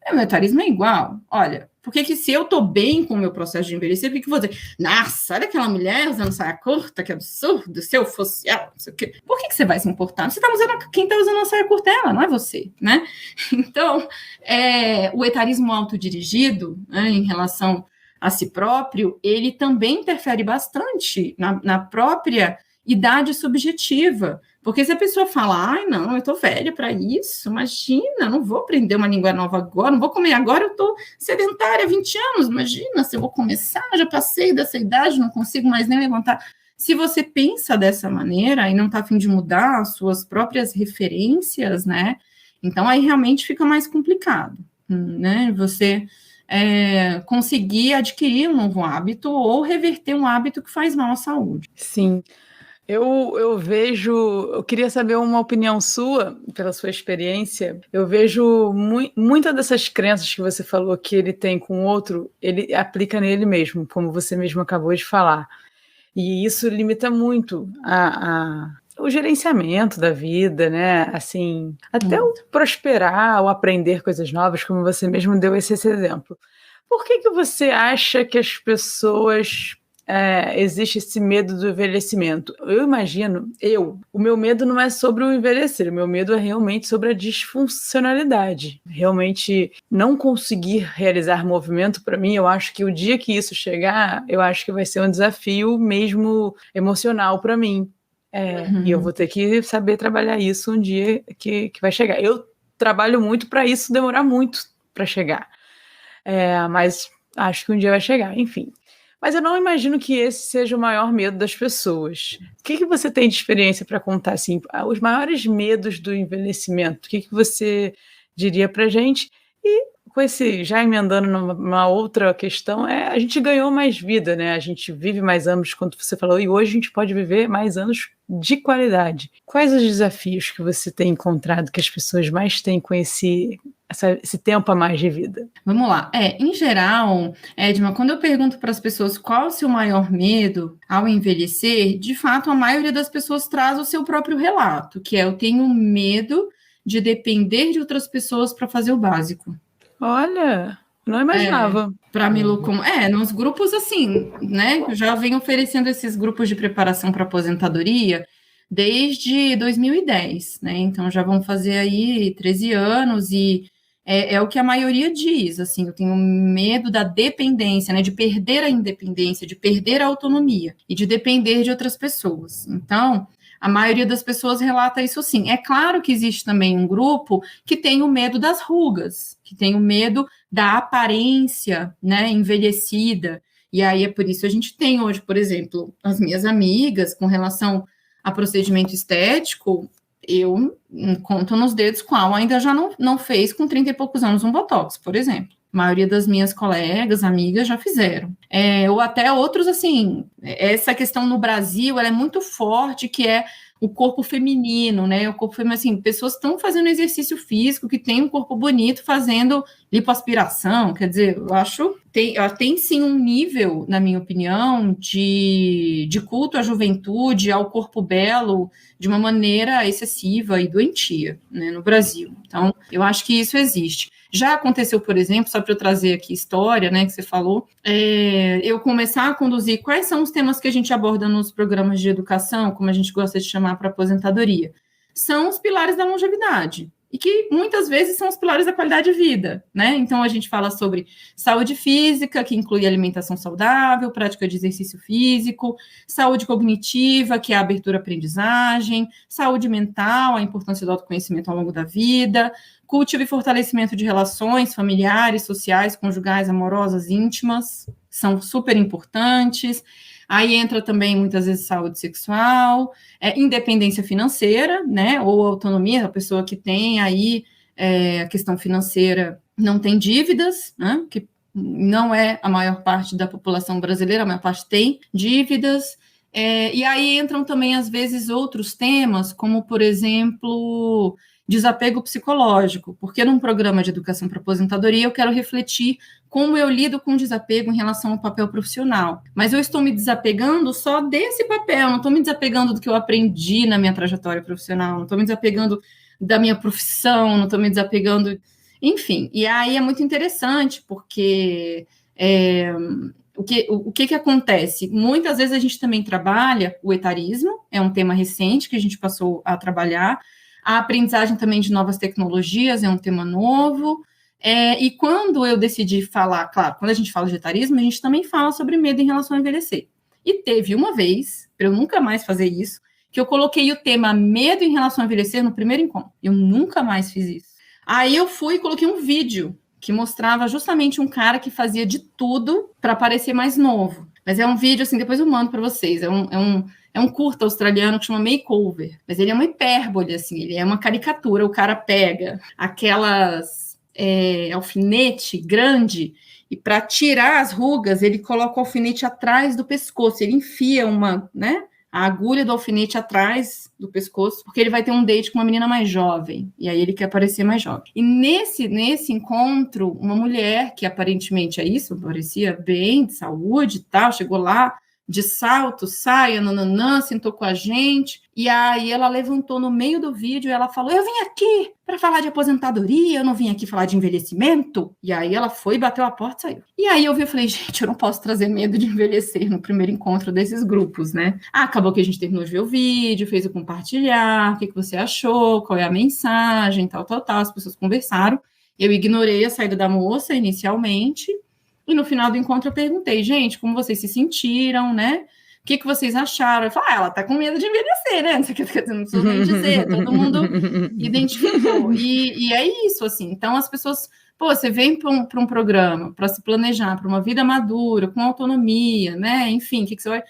O meu etarismo é igual. Olha, por que se eu estou bem com o meu processo de envelhecer, por que eu vou dizer, nossa, olha aquela mulher usando saia curta, que absurdo, se eu fosse ela, não sei o quê. Por que você vai se importar? Você tá usando, quem está usando a saia curta é ela, não é você, né? Então, o etarismo autodirigido, né, em relação a si próprio, ele também interfere bastante na própria idade subjetiva. Porque se a pessoa fala, não, eu tô velha para isso, imagina, não vou aprender uma língua nova agora, não vou comer agora, eu tô sedentária há 20 anos, imagina, se eu vou começar, já passei dessa idade, não consigo mais nem levantar. Se você pensa dessa maneira e não tá a fim de mudar as suas próprias referências, né, então aí realmente fica mais complicado, né, você conseguir adquirir um novo hábito ou reverter um hábito que faz mal à saúde. Sim. Eu vejo, eu queria saber uma opinião sua, pela sua experiência. Eu vejo muitas dessas crenças que você falou que ele tem com o outro, ele aplica nele mesmo, como você mesmo acabou de falar. E isso limita muito o gerenciamento da vida, né? Assim, até o prosperar, o aprender coisas novas, como você mesmo deu esse exemplo. Por que você acha que as pessoas... existe esse medo do envelhecimento? Eu imagino, o meu medo não é sobre o envelhecer, o meu medo é realmente sobre a disfuncionalidade. Realmente não conseguir realizar movimento, para mim, eu acho que o dia que isso chegar, eu acho que vai ser um desafio mesmo emocional para mim. E eu vou ter que saber trabalhar isso um dia que vai chegar. Eu trabalho muito para isso demorar muito para chegar. Mas acho que um dia vai chegar, enfim. Mas eu não imagino que esse seja o maior medo das pessoas. O que você tem de experiência para contar, assim, os maiores medos do envelhecimento? O que você diria para a gente? E com esse, já emendando numa outra questão, a gente ganhou mais vida, né? A gente vive mais anos, quando você falou, e hoje a gente pode viver mais anos de qualidade. Quais os desafios que você tem encontrado, que as pessoas mais têm com esse esse tempo a mais de vida? Vamos lá. Em geral, Edma, quando eu pergunto para as pessoas qual o seu maior medo ao envelhecer, de fato, a maioria das pessoas traz o seu próprio relato, que é: eu tenho medo de depender de outras pessoas para fazer o básico. Olha, não imaginava. Para me nos grupos assim, né? Eu já venho oferecendo esses grupos de preparação para aposentadoria desde 2010, né? Então já vão fazer aí 13 anos e é o que a maioria diz, assim, eu tenho medo da dependência, né? De perder a independência, de perder a autonomia e de depender de outras pessoas. Então, a maioria das pessoas relata isso sim. É claro que existe também um grupo que tem o medo das rugas, que tem o medo da aparência, né, envelhecida. E aí é por isso que a gente tem hoje, por exemplo, as minhas amigas com relação a procedimento estético, eu conto nos dedos qual ainda já não fez com 30 e poucos anos um botox, por exemplo. A maioria das minhas colegas, amigas já fizeram. Ou até outros, assim, essa questão no Brasil, ela é muito forte, que é o corpo feminino, né? O corpo feminino, assim, pessoas estão fazendo exercício físico, que tem um corpo bonito, fazendo lipoaspiração, quer dizer, eu acho, tem sim um nível, na minha opinião, de culto à juventude, ao corpo belo, de uma maneira excessiva e doentia, né, no Brasil. Então, eu acho que isso existe. Já aconteceu, por exemplo, só para eu trazer aqui história, né, que você falou, eu começar a conduzir quais são os temas que a gente aborda nos programas de educação, como a gente gosta de chamar para aposentadoria. São os pilares da longevidade, e que muitas vezes são os pilares da qualidade de vida, né? Então, a gente fala sobre saúde física, que inclui alimentação saudável, prática de exercício físico, saúde cognitiva, que é a abertura à aprendizagem, saúde mental, a importância do autoconhecimento ao longo da vida, cultivo e fortalecimento de relações familiares, sociais, conjugais, amorosas, íntimas, são super importantes. Aí entra também, muitas vezes, saúde sexual, independência financeira, né, ou autonomia, a pessoa que tem aí a questão financeira não tem dívidas, né, que não é a maior parte da população brasileira, a maior parte tem dívidas. E aí entram também, às vezes, outros temas, como, por exemplo, desapego psicológico, porque num programa de educação para aposentadoria eu quero refletir como eu lido com desapego em relação ao papel profissional. Mas eu estou me desapegando só desse papel, não estou me desapegando do que eu aprendi na minha trajetória profissional, não estou me desapegando da minha profissão, não estou me desapegando... Enfim, e aí é muito interessante, porque o que acontece? Muitas vezes a gente também trabalha o etarismo, é um tema recente que a gente passou a trabalhar, a aprendizagem também de novas tecnologias é um tema novo, e quando eu decidi falar, claro, quando a gente fala de etarismo, a gente também fala sobre medo em relação a envelhecer. E teve uma vez, para eu nunca mais fazer isso, que eu coloquei o tema medo em relação a envelhecer no primeiro encontro. Eu nunca mais fiz isso. Aí eu fui e coloquei um vídeo que mostrava justamente um cara que fazia de tudo para parecer mais novo. Mas é um vídeo, assim, depois eu mando para vocês, é um curta australiano que chama Makeover, mas ele é uma hipérbole, assim, ele é uma caricatura, o cara pega aquelas alfinete grande e para tirar as rugas, ele coloca o alfinete atrás do pescoço, ele enfia a agulha do alfinete atrás do pescoço, porque ele vai ter um date com uma menina mais jovem, e aí ele quer parecer mais jovem. E nesse encontro, uma mulher, que aparentemente é isso, parecia bem, de saúde e tal, chegou lá, de salto, saia, nananã, sentou com a gente, e aí ela levantou no meio do vídeo e ela falou, eu vim aqui para falar de aposentadoria, eu não vim aqui falar de envelhecimento, e aí ela foi, bateu a porta e saiu. E aí eu falei, gente, eu não posso trazer medo de envelhecer no primeiro encontro desses grupos, né? Acabou que a gente terminou de ver o vídeo, fez o compartilhar, o que você achou, qual é a mensagem, tal, as pessoas conversaram, eu ignorei a saída da moça inicialmente, e no final do encontro eu perguntei, gente, como vocês se sentiram, né? O que vocês acharam? Eu falei, ela tá com medo de envelhecer, né? Não preciso nem dizer, todo mundo identificou. E é isso, assim. Então, as pessoas, você vem para um programa, para se planejar, para uma vida madura, com autonomia, né? Enfim, o que você vai...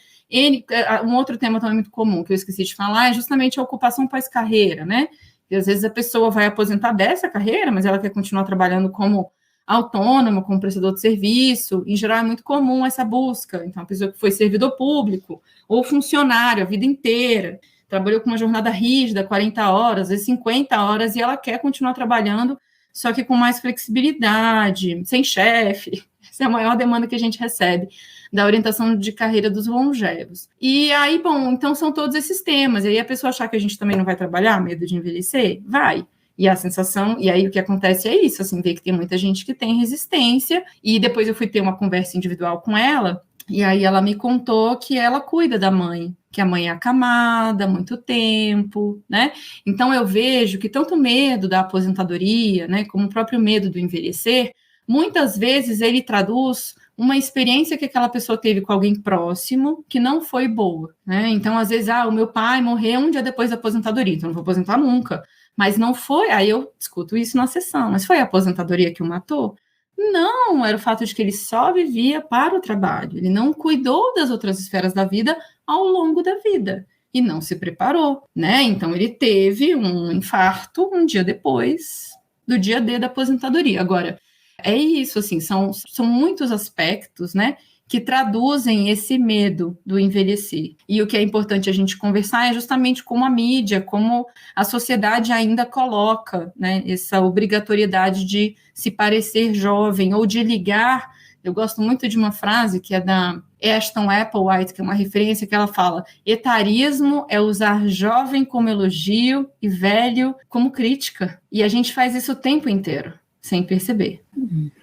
Um outro tema também muito comum, que eu esqueci de falar, é justamente a ocupação pós-carreira, né? E às vezes a pessoa vai aposentar dessa carreira, mas ela quer continuar trabalhando como autônomo, como prestador de serviço, em geral é muito comum essa busca. Então, a pessoa que foi servidor público ou funcionário a vida inteira, trabalhou com uma jornada rígida, 40 horas, às vezes 50 horas, e ela quer continuar trabalhando só que com mais flexibilidade, sem chefe. Essa é a maior demanda que a gente recebe da orientação de carreira dos longevos. E aí, bom, então são todos esses temas. E aí a pessoa achar que a gente também não vai trabalhar, medo de envelhecer? Vai. E a sensação, e aí o que acontece é isso, assim, ver que tem muita gente que tem resistência, e depois eu fui ter uma conversa individual com ela, e aí ela me contou que ela cuida da mãe, que a mãe é acamada há muito tempo, né? Então eu vejo que tanto o medo da aposentadoria, né, como o próprio medo do envelhecer, muitas vezes ele traduz uma experiência que aquela pessoa teve com alguém próximo que não foi boa, né? Então, às vezes, o meu pai morreu um dia depois da aposentadoria, então eu não vou aposentar nunca. Mas não foi, aí eu discuto isso na sessão, mas foi a aposentadoria que o matou? Não, era o fato de que ele só vivia para o trabalho, ele não cuidou das outras esferas da vida ao longo da vida, e não se preparou, né? Então, ele teve um infarto um dia depois do dia D da aposentadoria. Agora, é isso, assim, são muitos aspectos, né, que traduzem esse medo do envelhecer. E o que é importante a gente conversar é justamente como a mídia, como a sociedade ainda coloca, né, essa obrigatoriedade de se parecer jovem ou de ligar. Eu gosto muito de uma frase que é da Ashton Applewhite, que é uma referência que ela fala: etarismo é usar jovem como elogio e velho como crítica. E a gente faz isso o tempo inteiro, sem perceber.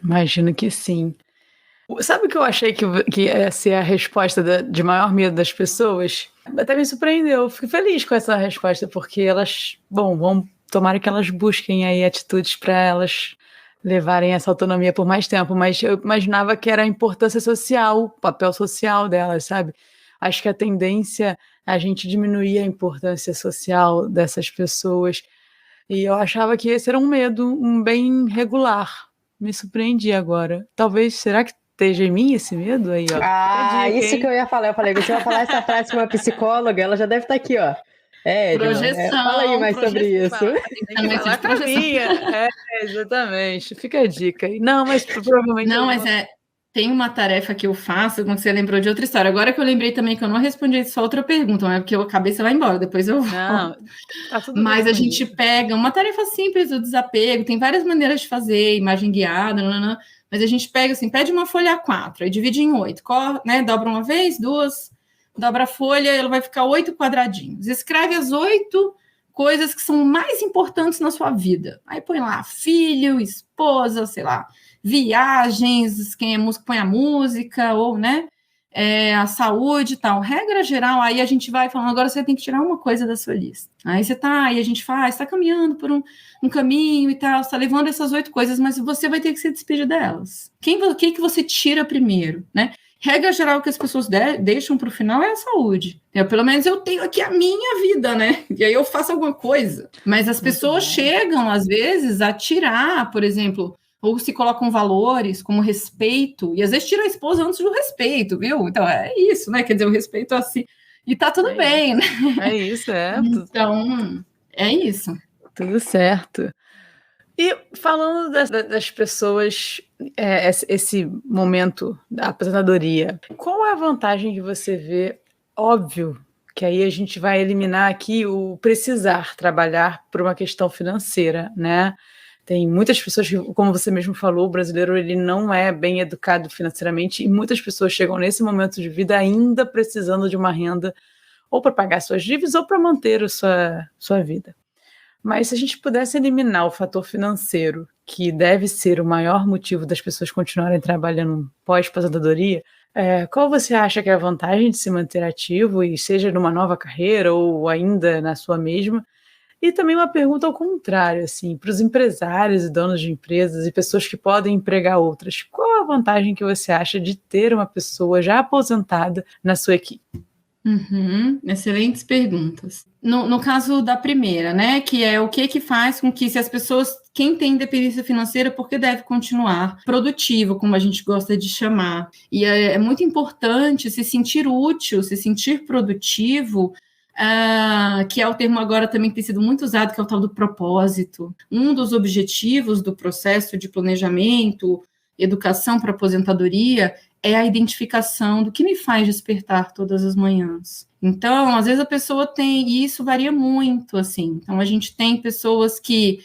Imagino que sim. Sabe o que eu achei que ia ser a resposta de maior medo das pessoas? Até me surpreendeu. Fico feliz com essa resposta, porque elas, tomara que elas busquem aí atitudes para elas levarem essa autonomia por mais tempo, mas eu imaginava que era a importância social, o papel social delas, sabe? Acho que a tendência é a gente diminuir a importância social dessas pessoas, e eu achava que esse era um medo, um bem regular. Me surpreendi agora. Talvez, será que esteja em mim esse medo aí, ó? Ah, dica, isso que eu ia falar. Eu falei, você vai falar essa frase com uma psicóloga, ela já deve estar aqui, ó. Projeção. Fala aí mais sobre isso. Tem que falar pra mim. Exatamente. Fica a dica aí. Não, mas provavelmente... Não, mas tem uma tarefa que eu faço, como você lembrou de outra história. Agora que eu lembrei também que eu não respondi só outra pergunta, mas é porque a cabeça vai embora, depois eu vou. Não, tá tudo mas bem, a gente pega uma tarefa simples do desapego, tem várias maneiras de fazer, imagem guiada, mas a gente pega assim, pede uma folha A4, aí divide em 8, né, dobra uma vez, 2, dobra a folha, ela vai ficar 8 quadradinhos. Escreve as 8 coisas que são mais importantes na sua vida. Aí põe lá filho, esposa, sei lá, viagens, quem é músico põe a música, ou, né, a saúde e tal. Regra geral, aí a gente vai falando, agora você tem que tirar uma coisa da sua lista. Aí aí a gente está caminhando por um caminho e tal, está levando essas 8 coisas, mas você vai ter que se despedir delas. Quem que você tira primeiro, né? Regra geral que as pessoas deixam para o final é a saúde. Pelo menos eu tenho aqui a minha vida, né? E aí eu faço alguma coisa. Mas as pessoas chegam, às vezes, a tirar, por exemplo, ou se colocam valores como respeito, e às vezes tira a esposa antes do respeito, viu? Então é isso, né? Quer dizer, o respeito assim. E tá tudo bem, né? É isso, Então, é isso. Tudo certo. E falando das pessoas, esse momento da aposentadoria, qual é a vantagem que você vê? Óbvio que aí a gente vai eliminar aqui o precisar trabalhar por uma questão financeira, né? Tem muitas pessoas que, como você mesmo falou, o brasileiro ele não é bem educado financeiramente, e muitas pessoas chegam nesse momento de vida ainda precisando de uma renda ou para pagar suas dívidas ou para manter a sua vida. Mas se a gente pudesse eliminar o fator financeiro, que deve ser o maior motivo das pessoas continuarem trabalhando pós-aposentadoria, qual você acha que é a vantagem de se manter ativo, e seja numa nova carreira ou ainda na sua mesma? E também uma pergunta ao contrário, assim, para os empresários e donos de empresas e pessoas que podem empregar outras, qual a vantagem que você acha de ter uma pessoa já aposentada na sua equipe? Excelentes perguntas. No caso da primeira, né, que é o que faz com que, se as pessoas, quem tem independência financeira, porque deve continuar produtivo, como a gente gosta de chamar. E é muito importante se sentir útil, se sentir produtivo, que é o termo agora também que tem sido muito usado, que é o tal do propósito. Um dos objetivos do processo de planejamento educação para aposentadoria é a identificação do que me faz despertar todas as manhãs. Então, às vezes a pessoa tem, e isso varia muito, assim. Então, a gente tem pessoas que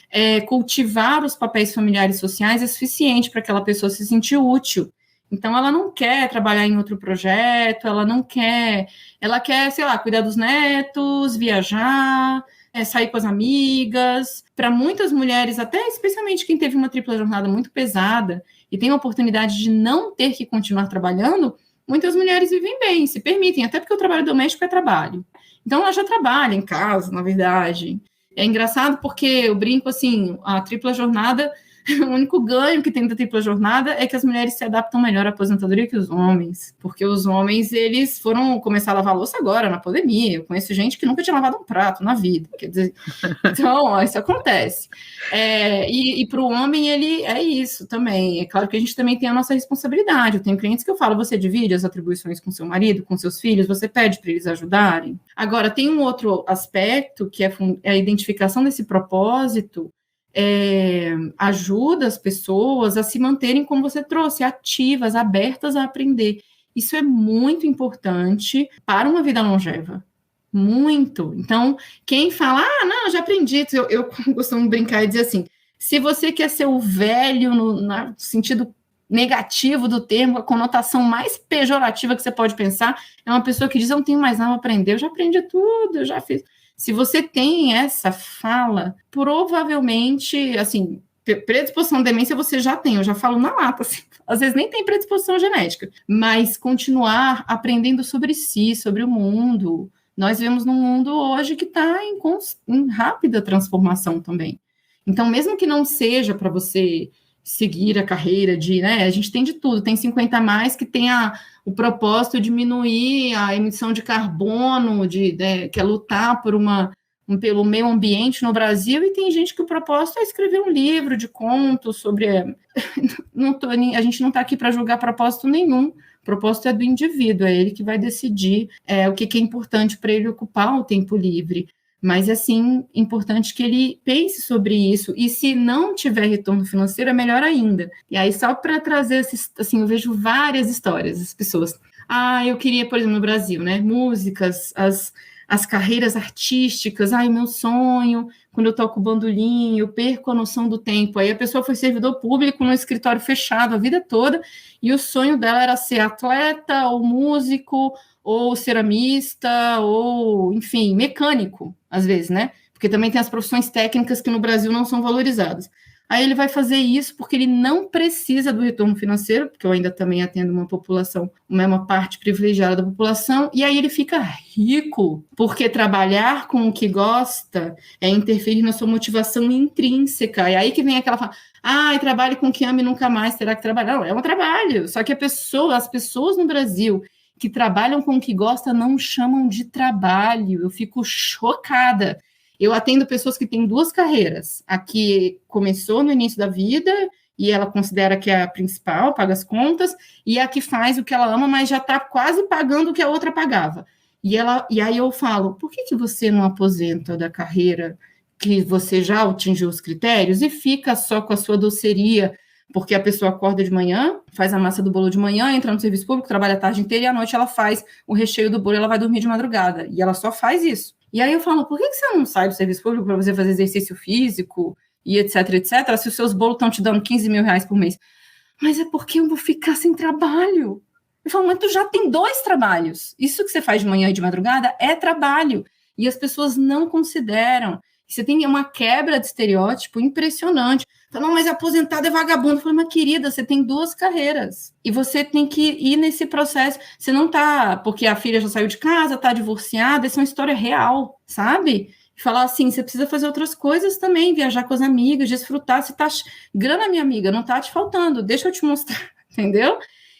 cultivar os papéis familiares e sociais é suficiente para aquela pessoa se sentir útil. Então, ela não quer trabalhar em outro projeto, ela quer, sei lá, cuidar dos netos, viajar, sair com as amigas. Para muitas mulheres, até especialmente quem teve uma tripla jornada muito pesada e tem a oportunidade de não ter que continuar trabalhando, muitas mulheres vivem bem, se permitem, até porque o trabalho doméstico é trabalho. Então, ela já trabalha em casa, na verdade. É engraçado porque eu brinco assim, a tripla jornada, o único ganho que tem da tripla jornada é que as mulheres se adaptam melhor à aposentadoria que os homens, porque os homens, eles foram começar a lavar louça agora, na pandemia. Eu conheço gente que nunca tinha lavado um prato na vida, quer dizer, então, isso acontece. E para o homem, ele é isso também. É claro que a gente também tem a nossa responsabilidade. Eu tenho clientes que eu falo, você divide as atribuições com seu marido, com seus filhos, você pede para eles ajudarem. Agora, tem um outro aspecto, que é a identificação desse propósito, ajuda as pessoas a se manterem, como você trouxe, ativas, abertas a aprender. Isso é muito importante para uma vida longeva. Muito. Então, quem fala, não, já aprendi. Eu costumo brincar e dizer assim, se você quer ser o velho no sentido negativo do termo, a conotação mais pejorativa que você pode pensar, é uma pessoa que diz, eu não tenho mais nada a aprender, eu já aprendi tudo, eu já fiz... Se você tem essa fala, provavelmente, assim, predisposição à demência você já tem, eu já falo na lata, assim, às vezes nem tem predisposição genética, mas continuar aprendendo sobre si, sobre o mundo. Nós vivemos num mundo hoje que está em rápida transformação também. Então, mesmo que não seja para você seguir a carreira a gente tem de tudo, tem 50+, que tem o propósito de diminuir a emissão de carbono, que é lutar pelo meio ambiente no Brasil, e tem gente que o propósito é escrever um livro de contos sobre... a gente não está aqui para julgar propósito nenhum, o propósito é do indivíduo, é ele que vai decidir o que é importante para ele ocupar o tempo livre. Mas, assim, importante que ele pense sobre isso. E se não tiver retorno financeiro, é melhor ainda. E aí, só para trazer, assim, eu vejo várias histórias, as pessoas. Eu queria, por exemplo, no Brasil, né? Músicas, as carreiras artísticas. O meu sonho, quando eu toco bandolim, eu perco a noção do tempo. Aí a pessoa foi servidor público no escritório fechado a vida toda, e o sonho dela era ser atleta, ou músico, ou ceramista, ou, enfim, mecânico, às vezes, né? Porque também tem as profissões técnicas que no Brasil não são valorizadas. Aí ele vai fazer isso porque ele não precisa do retorno financeiro, porque eu ainda também atendo uma parte privilegiada da população, e aí ele fica rico, porque trabalhar com o que gosta é interferir na sua motivação intrínseca. E aí que vem aquela fala, trabalhe com o que ama e nunca mais terá que trabalhar. Não, é um trabalho, só que as pessoas no Brasil que trabalham com o que gosta não chamam de trabalho. Eu fico chocada. Eu atendo pessoas que têm 2 carreiras. A que começou no início da vida e ela considera que é a principal, paga as contas, e a que faz o que ela ama, mas já está quase pagando o que a outra pagava. E aí eu falo, por que você não aposenta da carreira que você já atingiu os critérios e fica só com a sua doceria? Porque a pessoa acorda de manhã, faz a massa do bolo de manhã, entra no serviço público, trabalha a tarde inteira e à noite ela faz o recheio do bolo e ela vai dormir de madrugada. E ela só faz isso. E aí eu falo, por que você não sai do serviço público para você fazer exercício físico e etc, se os seus bolos estão te dando 15 mil reais por mês? Mas é porque eu vou ficar sem trabalho. Eu falo, mas tu já tem 2 trabalhos. Isso que você faz de manhã e de madrugada é trabalho. E as pessoas não consideram. Você tem uma quebra de estereótipo impressionante. Então, não, mas aposentado é vagabundo. Eu falei, mas querida, você tem 2 carreiras. E você tem que ir nesse processo. Você não tá, porque a filha já saiu de casa, tá divorciada, essa é uma história real, sabe? E falar assim, você precisa fazer outras coisas também, viajar com as amigas, desfrutar. Se tá grana, minha amiga, não tá te faltando, deixa eu te mostrar, entendeu?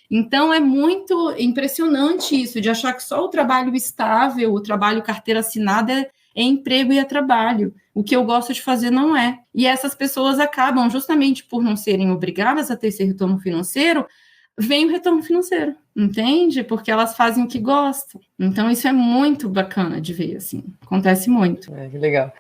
Então, é muito impressionante isso, de achar que só o trabalho estável, o trabalho carteira assinada é emprego e é trabalho. O que eu gosto de fazer não é. E essas pessoas acabam, justamente por não serem obrigadas a ter esse retorno financeiro, vem o retorno financeiro, entende? Porque elas fazem o que gostam. Então, isso é muito bacana de ver, assim. Acontece muito. Que legal.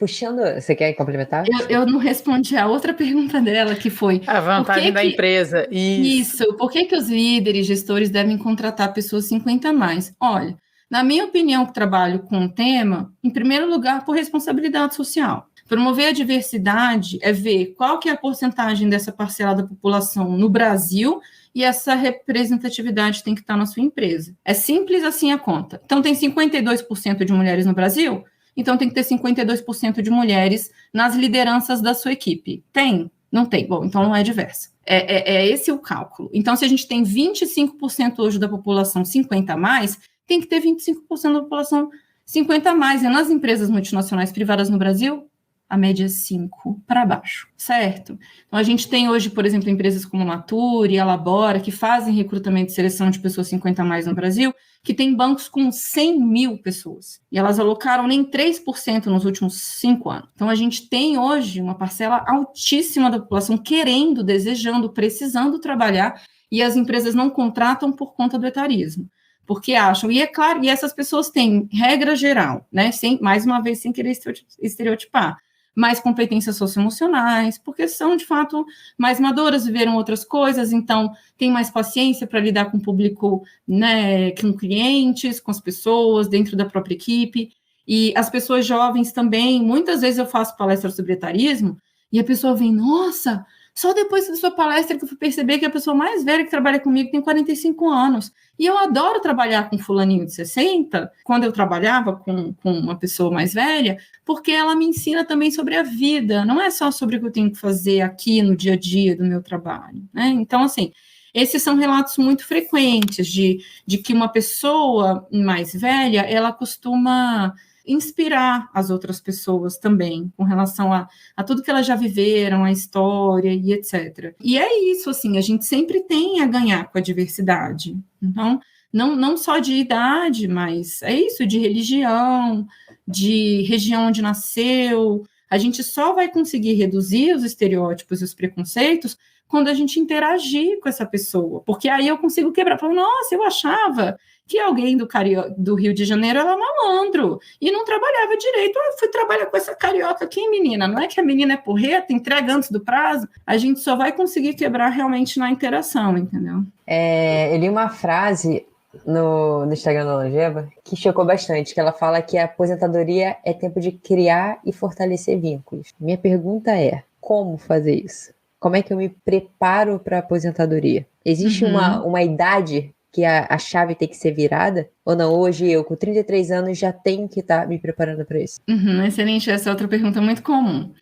puxando... Você quer complementar? Eu não respondi a outra pergunta dela, que foi... A vantagem da empresa. Isso. Por que os líderes, gestores devem contratar pessoas 50 a mais? Olha, na minha opinião, que trabalho com o tema, em primeiro lugar, por responsabilidade social. Promover a diversidade é ver qual que é a porcentagem dessa parcela da população no Brasil e essa representatividade tem que estar na sua empresa. É simples assim a conta. Então, tem 52% de mulheres no Brasil, então tem que ter 52% de mulheres nas lideranças da sua equipe. Tem? Não tem. Bom, então não é diversa. É esse o cálculo. Então, se a gente tem 25% hoje da população 50 a mais, tem que ter 25% da população 50 a mais. E nas empresas multinacionais privadas no Brasil, a média é 5 para baixo, certo? Então, a gente tem hoje, por exemplo, empresas como Natura e Alabora, que fazem recrutamento e seleção de pessoas 50 a mais no Brasil, que tem bancos com 100 mil pessoas. E elas alocaram nem 3% nos últimos 5 anos. Então, a gente tem hoje uma parcela altíssima da população querendo, desejando, precisando trabalhar, e as empresas não contratam por conta do etarismo. Porque acham, e é claro, e essas pessoas têm regra geral, né? Mais uma vez, sem querer estereotipar, mais competências socioemocionais, porque são, de fato, mais maduras, viveram outras coisas, então tem mais paciência para lidar com o público, né, com clientes, com as pessoas, dentro da própria equipe, e as pessoas jovens também, muitas vezes eu faço palestra sobre etarismo, e a pessoa vem, nossa, só depois da sua palestra que eu fui perceber que a pessoa mais velha que trabalha comigo tem 45 anos. E eu adoro trabalhar com fulaninho de 60, quando eu trabalhava com uma pessoa mais velha, porque ela me ensina também sobre a vida. Não é só sobre o que eu tenho que fazer aqui no dia a dia do meu trabalho, né? Então, assim, esses são relatos muito frequentes de que uma pessoa mais velha, ela costuma inspirar as outras pessoas também, com relação a tudo que elas já viveram, a história e etc. E é isso, assim, a gente sempre tem a ganhar com a diversidade. Então, não só de idade, mas é isso, de religião, de região onde nasceu. A gente só vai conseguir reduzir os estereótipos e os preconceitos quando a gente interagir com essa pessoa, porque aí eu consigo quebrar, falar, nossa, eu achava que alguém do Rio de Janeiro era malandro e não trabalhava direito. Eu fui trabalhar com essa carioca aqui, menina. Não é que a menina é porreta, entrega antes do prazo. A gente só vai conseguir quebrar realmente na interação, entendeu? Eu li uma frase no Instagram da Longeva que chocou bastante, que ela fala que a aposentadoria é tempo de criar e fortalecer vínculos. Minha pergunta é, como fazer isso? Como é que eu me preparo para a aposentadoria? Existe uma idade que a chave tem que ser virada? Ou não, hoje eu, com 33 anos, já tenho que estar me preparando para isso? Excelente, essa é outra pergunta muito comum.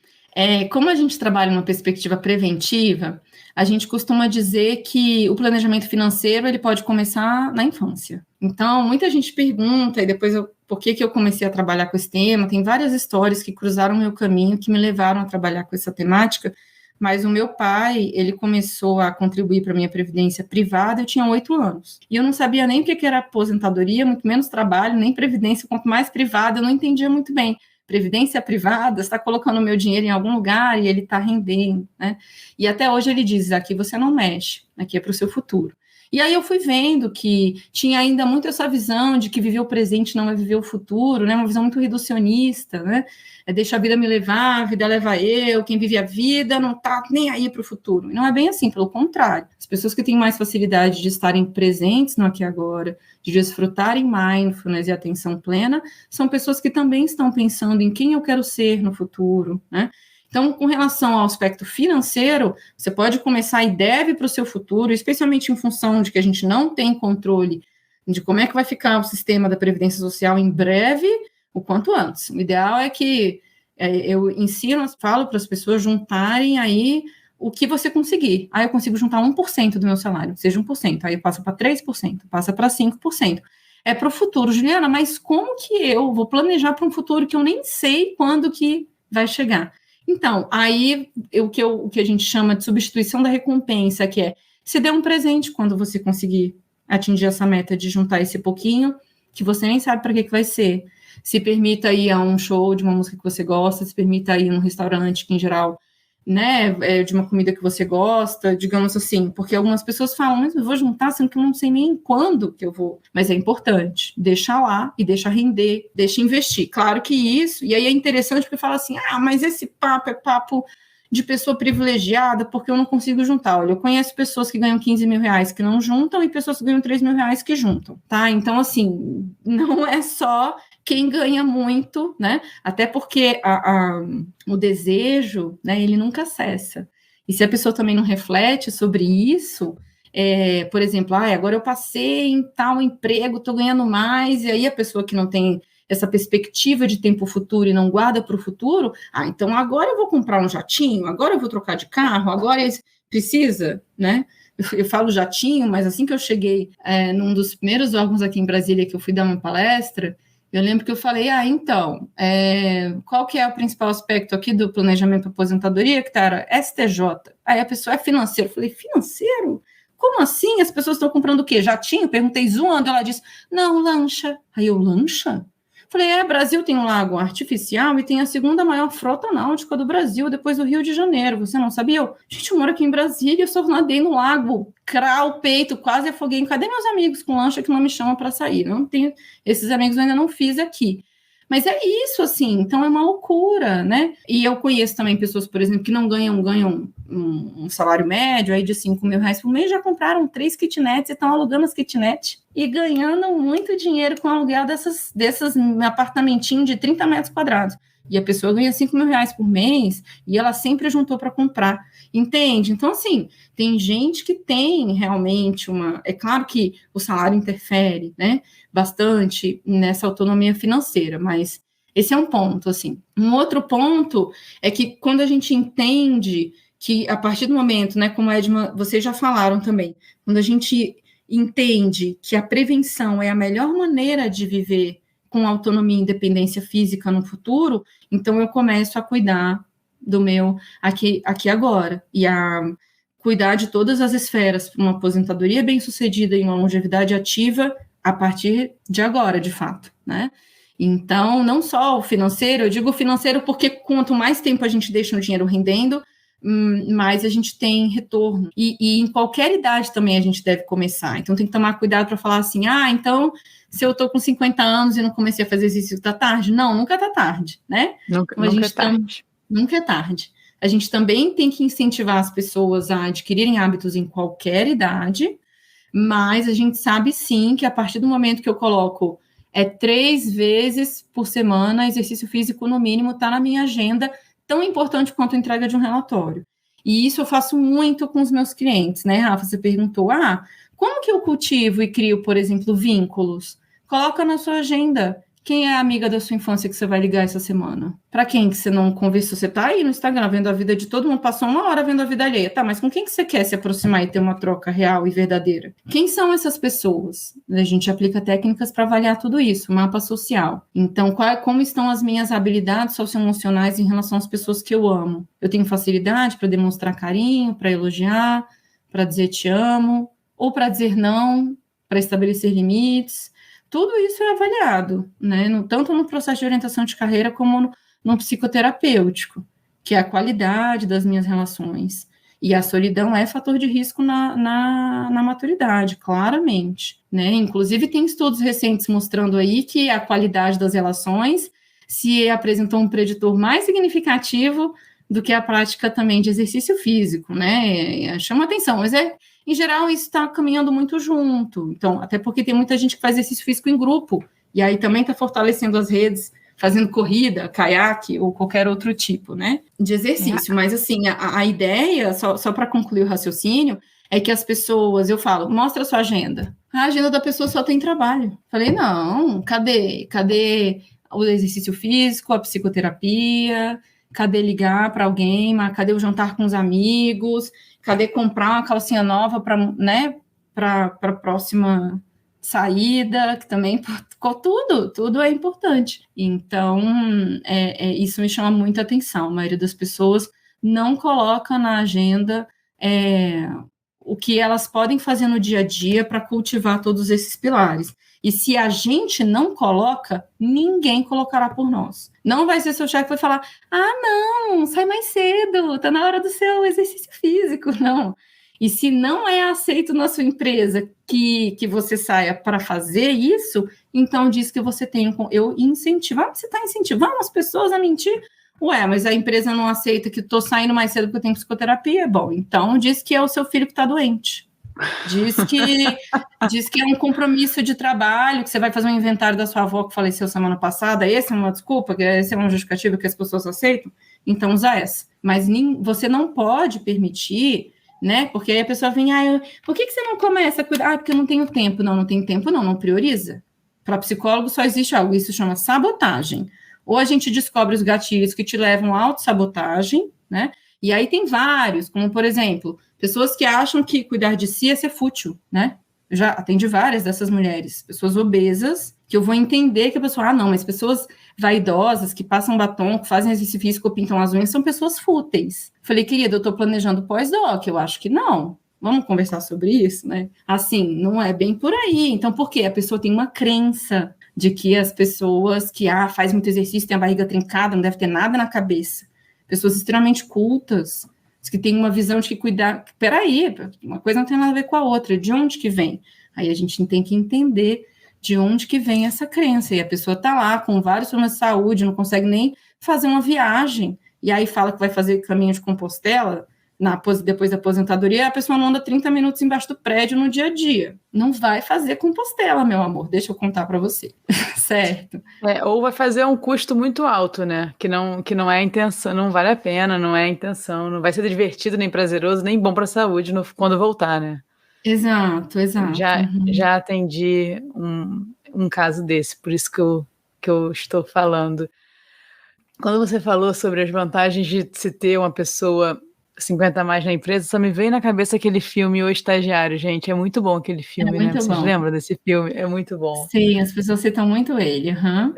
Como a gente trabalha numa perspectiva preventiva, a gente costuma dizer que o planejamento financeiro ele pode começar na infância. Então, muita gente pergunta, e depois por que eu comecei a trabalhar com esse tema? Tem várias histórias que cruzaram o meu caminho, que me levaram a trabalhar com essa temática. Mas o meu pai, ele começou a contribuir para a minha previdência privada, eu tinha 8 anos. E eu não sabia nem o que era aposentadoria, muito menos trabalho, nem previdência, quanto mais privada, eu não entendia muito bem. Previdência privada, você está colocando o meu dinheiro em algum lugar e ele está rendendo, né? E até hoje ele diz, aqui você não mexe, aqui é para o seu futuro. E aí eu fui vendo que tinha ainda muito essa visão de que viver o presente não é viver o futuro, né? Uma visão muito reducionista, né? Deixa a vida me levar, a vida leva eu, quem vive a vida não tá nem aí para o futuro. E não é bem assim, pelo contrário. As pessoas que têm mais facilidade de estarem presentes no aqui e agora, de desfrutarem mindfulness e atenção plena, são pessoas que também estão pensando em quem eu quero ser no futuro, né? Então, com relação ao aspecto financeiro, você pode começar e deve para o seu futuro, especialmente em função de que a gente não tem controle de como é que vai ficar o sistema da Previdência Social em breve, o quanto antes. O ideal é que eu falo para as pessoas juntarem aí o que você conseguir. Aí eu consigo juntar 1% do meu salário, seja 1%, aí eu passo para 3%, passa para 5%. É para o futuro, Juliana, mas como que eu vou planejar para um futuro que eu nem sei quando que vai chegar? Então, aí o que a gente chama de substituição da recompensa, que é se dê um presente quando você conseguir atingir essa meta de juntar esse pouquinho, que você nem sabe para que vai ser. Se permita ir a um show de uma música que você gosta, se permita ir a um restaurante que, em geral, né, de uma comida que você gosta, digamos assim, porque algumas pessoas falam, mas eu vou juntar, sendo que eu não sei nem quando que eu vou, mas é importante, deixa lá e deixa render, deixa investir, claro que isso, e aí é interessante porque fala assim, mas esse papo é papo de pessoa privilegiada, porque eu não consigo juntar. Olha, eu conheço pessoas que ganham 15 mil reais que não juntam e pessoas que ganham 3 mil reais que juntam, tá? Então, assim, não é só quem ganha muito, né? Até porque o desejo, né, ele nunca cessa. E se a pessoa também não reflete sobre isso, por exemplo, agora eu passei em tal emprego, estou ganhando mais, e aí a pessoa que não tem essa perspectiva de tempo futuro e não guarda para o futuro, então agora eu vou comprar um jatinho, agora eu vou trocar de carro, agora precisa, né? Eu falo jatinho, mas assim que eu cheguei num dos primeiros órgãos aqui em Brasília que eu fui dar uma palestra, eu lembro que eu falei, então, qual que é o principal aspecto aqui do planejamento da aposentadoria, que era STJ? Aí a pessoa é financeiro. Eu falei, financeiro? Como assim? As pessoas estão comprando o quê? Jatinho? Perguntei zoando, ela disse, não, lancha. Aí eu, lancha? Falei, Brasil tem um lago artificial e tem a segunda maior frota náutica do Brasil, depois do Rio de Janeiro. Você não sabia? Gente, eu moro aqui em Brasília, eu só nadei no lago, o peito, quase afoguei. Cadê meus amigos com lancha que não me chamam para sair? Não tenho, esses amigos eu ainda não fiz aqui. Mas é isso, assim, então é uma loucura, né? E eu conheço também pessoas, por exemplo, que não ganham um salário médio aí de 5 mil reais por mês, já compraram 3 kitnets e estão alugando as kitnets e ganhando muito dinheiro com o aluguel desses apartamentinhos de 30 metros quadrados. E a pessoa ganha 5 mil reais por mês e ela sempre juntou para comprar, entende? Então, assim, tem gente que tem realmente é claro que o salário interfere, né, bastante nessa autonomia financeira, mas esse é um ponto, assim. Um outro ponto é que quando a gente entende que a partir do momento, né, como a Edma, vocês já falaram também, quando a gente entende que a prevenção é a melhor maneira de viver com autonomia e independência física no futuro, então eu começo a cuidar do meu aqui agora, e a cuidar de todas as esferas para uma aposentadoria bem-sucedida e uma longevidade ativa a partir de agora, de fato, né? Então, não só o financeiro, eu digo financeiro porque quanto mais tempo a gente deixa o dinheiro rendendo, mais a gente tem retorno. E em qualquer idade também a gente deve começar. Então, tem que tomar cuidado para falar assim, então, se eu estou com 50 anos e não comecei a fazer exercício, tá tarde? Não, nunca tá tarde, né? Nunca é tarde. Nunca é tarde. A gente também tem que incentivar as pessoas a adquirirem hábitos em qualquer idade, mas a gente sabe sim que a partir do momento que eu coloco 3 vezes por semana, exercício físico no mínimo, está na minha agenda, tão importante quanto a entrega de um relatório. E isso eu faço muito com os meus clientes, né, Rafa? Você perguntou, como que eu cultivo e crio, por exemplo, vínculos? Coloca na sua agenda. Quem é a amiga da sua infância que você vai ligar essa semana? Para quem que você não conversou? Você tá aí no Instagram vendo a vida de todo mundo, passou 1 hora vendo a vida alheia. Tá, mas com quem que você quer se aproximar e ter uma troca real e verdadeira? Quem são essas pessoas? A gente aplica técnicas para avaliar tudo isso, mapa social. Então, como estão as minhas habilidades socioemocionais em relação às pessoas que eu amo? Eu tenho facilidade para demonstrar carinho, para elogiar, para dizer te amo, ou para dizer não, para estabelecer limites. Tudo isso é avaliado, né? Tanto no processo de orientação de carreira como no psicoterapêutico, que é a qualidade das minhas relações. E a solidão é fator de risco na maturidade, claramente, né? Inclusive, tem estudos recentes mostrando aí que a qualidade das relações se apresentou um preditor mais significativo do que a prática também de exercício físico, né? Chama atenção, mas em geral, isso está caminhando muito junto. Então, até porque tem muita gente que faz exercício físico em grupo, e aí também está fortalecendo as redes, fazendo corrida, caiaque ou qualquer outro tipo, né, de exercício. Mas, assim, a ideia, só para concluir o raciocínio, é que as pessoas, eu falo, mostra a sua agenda. A agenda da pessoa só tem trabalho. Falei, não, cadê o exercício físico, a psicoterapia, cadê ligar para alguém, cadê o jantar com os amigos, cadê comprar uma calcinha nova para, né, para a próxima saída, que também tudo é importante. Então, isso me chama muita atenção. A maioria das pessoas não coloca na agenda o que elas podem fazer no dia a dia para cultivar todos esses pilares. E se a gente não coloca, ninguém colocará por nós. Não vai ser seu chefe que vai falar, não, sai mais cedo, tá na hora do seu exercício físico, não. E se não é aceito na sua empresa que você saia para fazer isso, então diz que você tem, eu incentivo, você está incentivando as pessoas a mentir? Ué, mas a empresa não aceita que estou saindo mais cedo porque eu tenho psicoterapia? Bom, então diz que é o seu filho que está doente. Diz que é um compromisso de trabalho, que você vai fazer um inventário da sua avó que faleceu semana passada, essa é uma desculpa, essa é uma justificativa que as pessoas aceitam, então usa essa. Mas você não pode permitir, né, porque aí a pessoa vem, por que você não começa a cuidar? Porque eu não tenho tempo. Não tem tempo, não prioriza. Para psicólogo só existe algo, isso chama sabotagem. Ou a gente descobre os gatilhos que te levam à autossabotagem, né? E aí tem vários, como, por exemplo, pessoas que acham que cuidar de si é ser fútil, né? Eu já atendi várias dessas mulheres, pessoas obesas, que eu vou entender que a pessoa, não, mas pessoas vaidosas, que passam batom, que fazem exercício físico, pintam as unhas, são pessoas fúteis. Falei, querida, eu tô planejando pós-doc, eu acho que não. Vamos conversar sobre isso, né? Assim, não é bem por aí. Então, por quê? A pessoa tem uma crença de que as pessoas que faz muito exercício, tem a barriga trincada, não deve ter nada na cabeça. Pessoas extremamente cultas, que têm uma visão de que cuidar... Peraí, uma coisa não tem nada a ver com a outra. De onde que vem? Aí a gente tem que entender de onde que vem essa crença. E a pessoa está lá com vários problemas de saúde, não consegue nem fazer uma viagem. E aí fala que vai fazer caminho de Compostela, depois da aposentadoria, a pessoa não anda 30 minutos embaixo do prédio no dia a dia. Não vai fazer Compostela, meu amor. Deixa eu contar para você. Certo? Ou vai fazer um custo muito alto, né? Que não é a intenção, não vale a pena, não é a intenção, não vai ser divertido, nem prazeroso, nem bom para a saúde quando voltar, né? Exato. Já atendi um caso desse, por isso que eu estou falando. Quando você falou sobre as vantagens de se ter uma pessoa 50 a mais na empresa, só me veio na cabeça aquele filme O Estagiário, gente. É muito bom aquele filme, né? Vocês lembram desse filme? É muito bom. Sim, as pessoas citam muito ele. Uhum.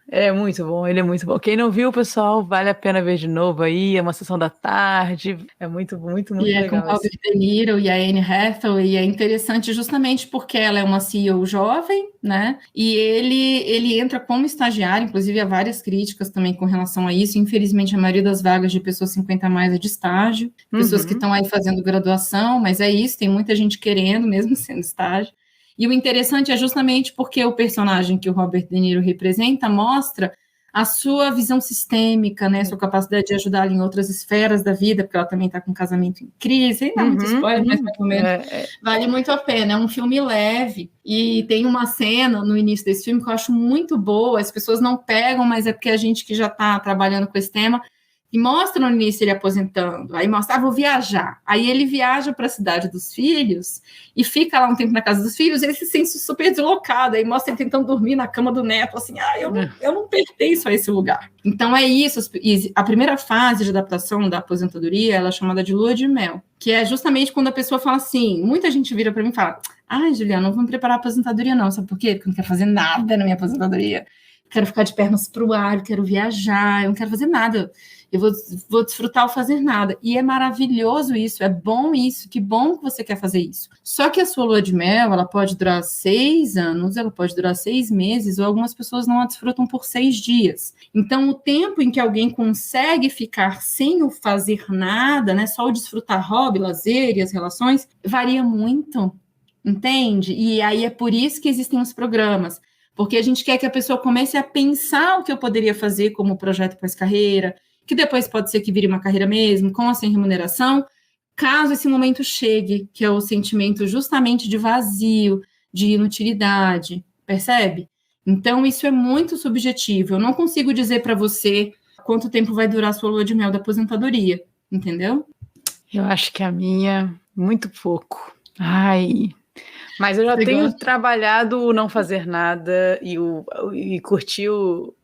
É muito bom, ele é muito bom. Quem não viu, pessoal, vale a pena ver de novo aí, é uma sessão da tarde, é muito legal. E é com o Robert De Niro e a Anne Hathaway, e é interessante justamente porque ela é uma CEO jovem, né, e ele entra como estagiário, inclusive há várias críticas também com relação a isso, infelizmente a maioria das vagas de pessoas 50 a mais é de estágio, pessoas que estão aí fazendo graduação, mas é isso, tem muita gente querendo, mesmo sendo estágio. E o interessante é justamente porque o personagem que o Robert De Niro representa mostra a sua visão sistêmica, né, sua capacidade de ajudar em outras esferas da vida, porque ela também está com um casamento em crise, sem dar muito spoiler, mas mais ou menos vale muito a pena, é um filme leve, e tem uma cena no início desse filme que eu acho muito boa, as pessoas não pegam, mas é porque a gente que já está trabalhando com esse tema, e mostra no início ele aposentando, aí mostra, vou viajar. Aí ele viaja para a cidade dos filhos e fica lá um tempo na casa dos filhos, e ele se sente super deslocado, aí mostra ele tentando dormir na cama do neto, assim, eu não pertenço a esse lugar. Então é isso, a primeira fase de adaptação da aposentadoria, ela é chamada de lua de mel, que é justamente quando a pessoa fala assim, muita gente vira para mim e fala, Juliana, não vou me preparar a aposentadoria não, sabe por quê? Porque eu não quero fazer nada na minha aposentadoria, quero ficar de pernas para o ar, quero viajar, eu não quero fazer nada, eu vou desfrutar ao fazer nada. E é maravilhoso isso, é bom isso, que bom que você quer fazer isso. Só que a sua lua de mel, ela pode durar 6 anos, ela pode durar 6 meses, ou algumas pessoas não a desfrutam por 6 dias. Então, o tempo em que alguém consegue ficar sem o fazer nada, né, só o desfrutar hobby, lazer e as relações, varia muito, entende? E aí é por isso que existem os programas, porque a gente quer que a pessoa comece a pensar o que eu poderia fazer como projeto pós-carreira, que depois pode ser que vire uma carreira mesmo, com ou sem remuneração, caso esse momento chegue, que é o sentimento justamente de vazio, de inutilidade, percebe? Então, isso é muito subjetivo. Eu não consigo dizer para você quanto tempo vai durar a sua lua de mel da aposentadoria, entendeu? Eu acho que a minha, muito pouco. Mas eu já tenho trabalhado o não fazer nada e curtir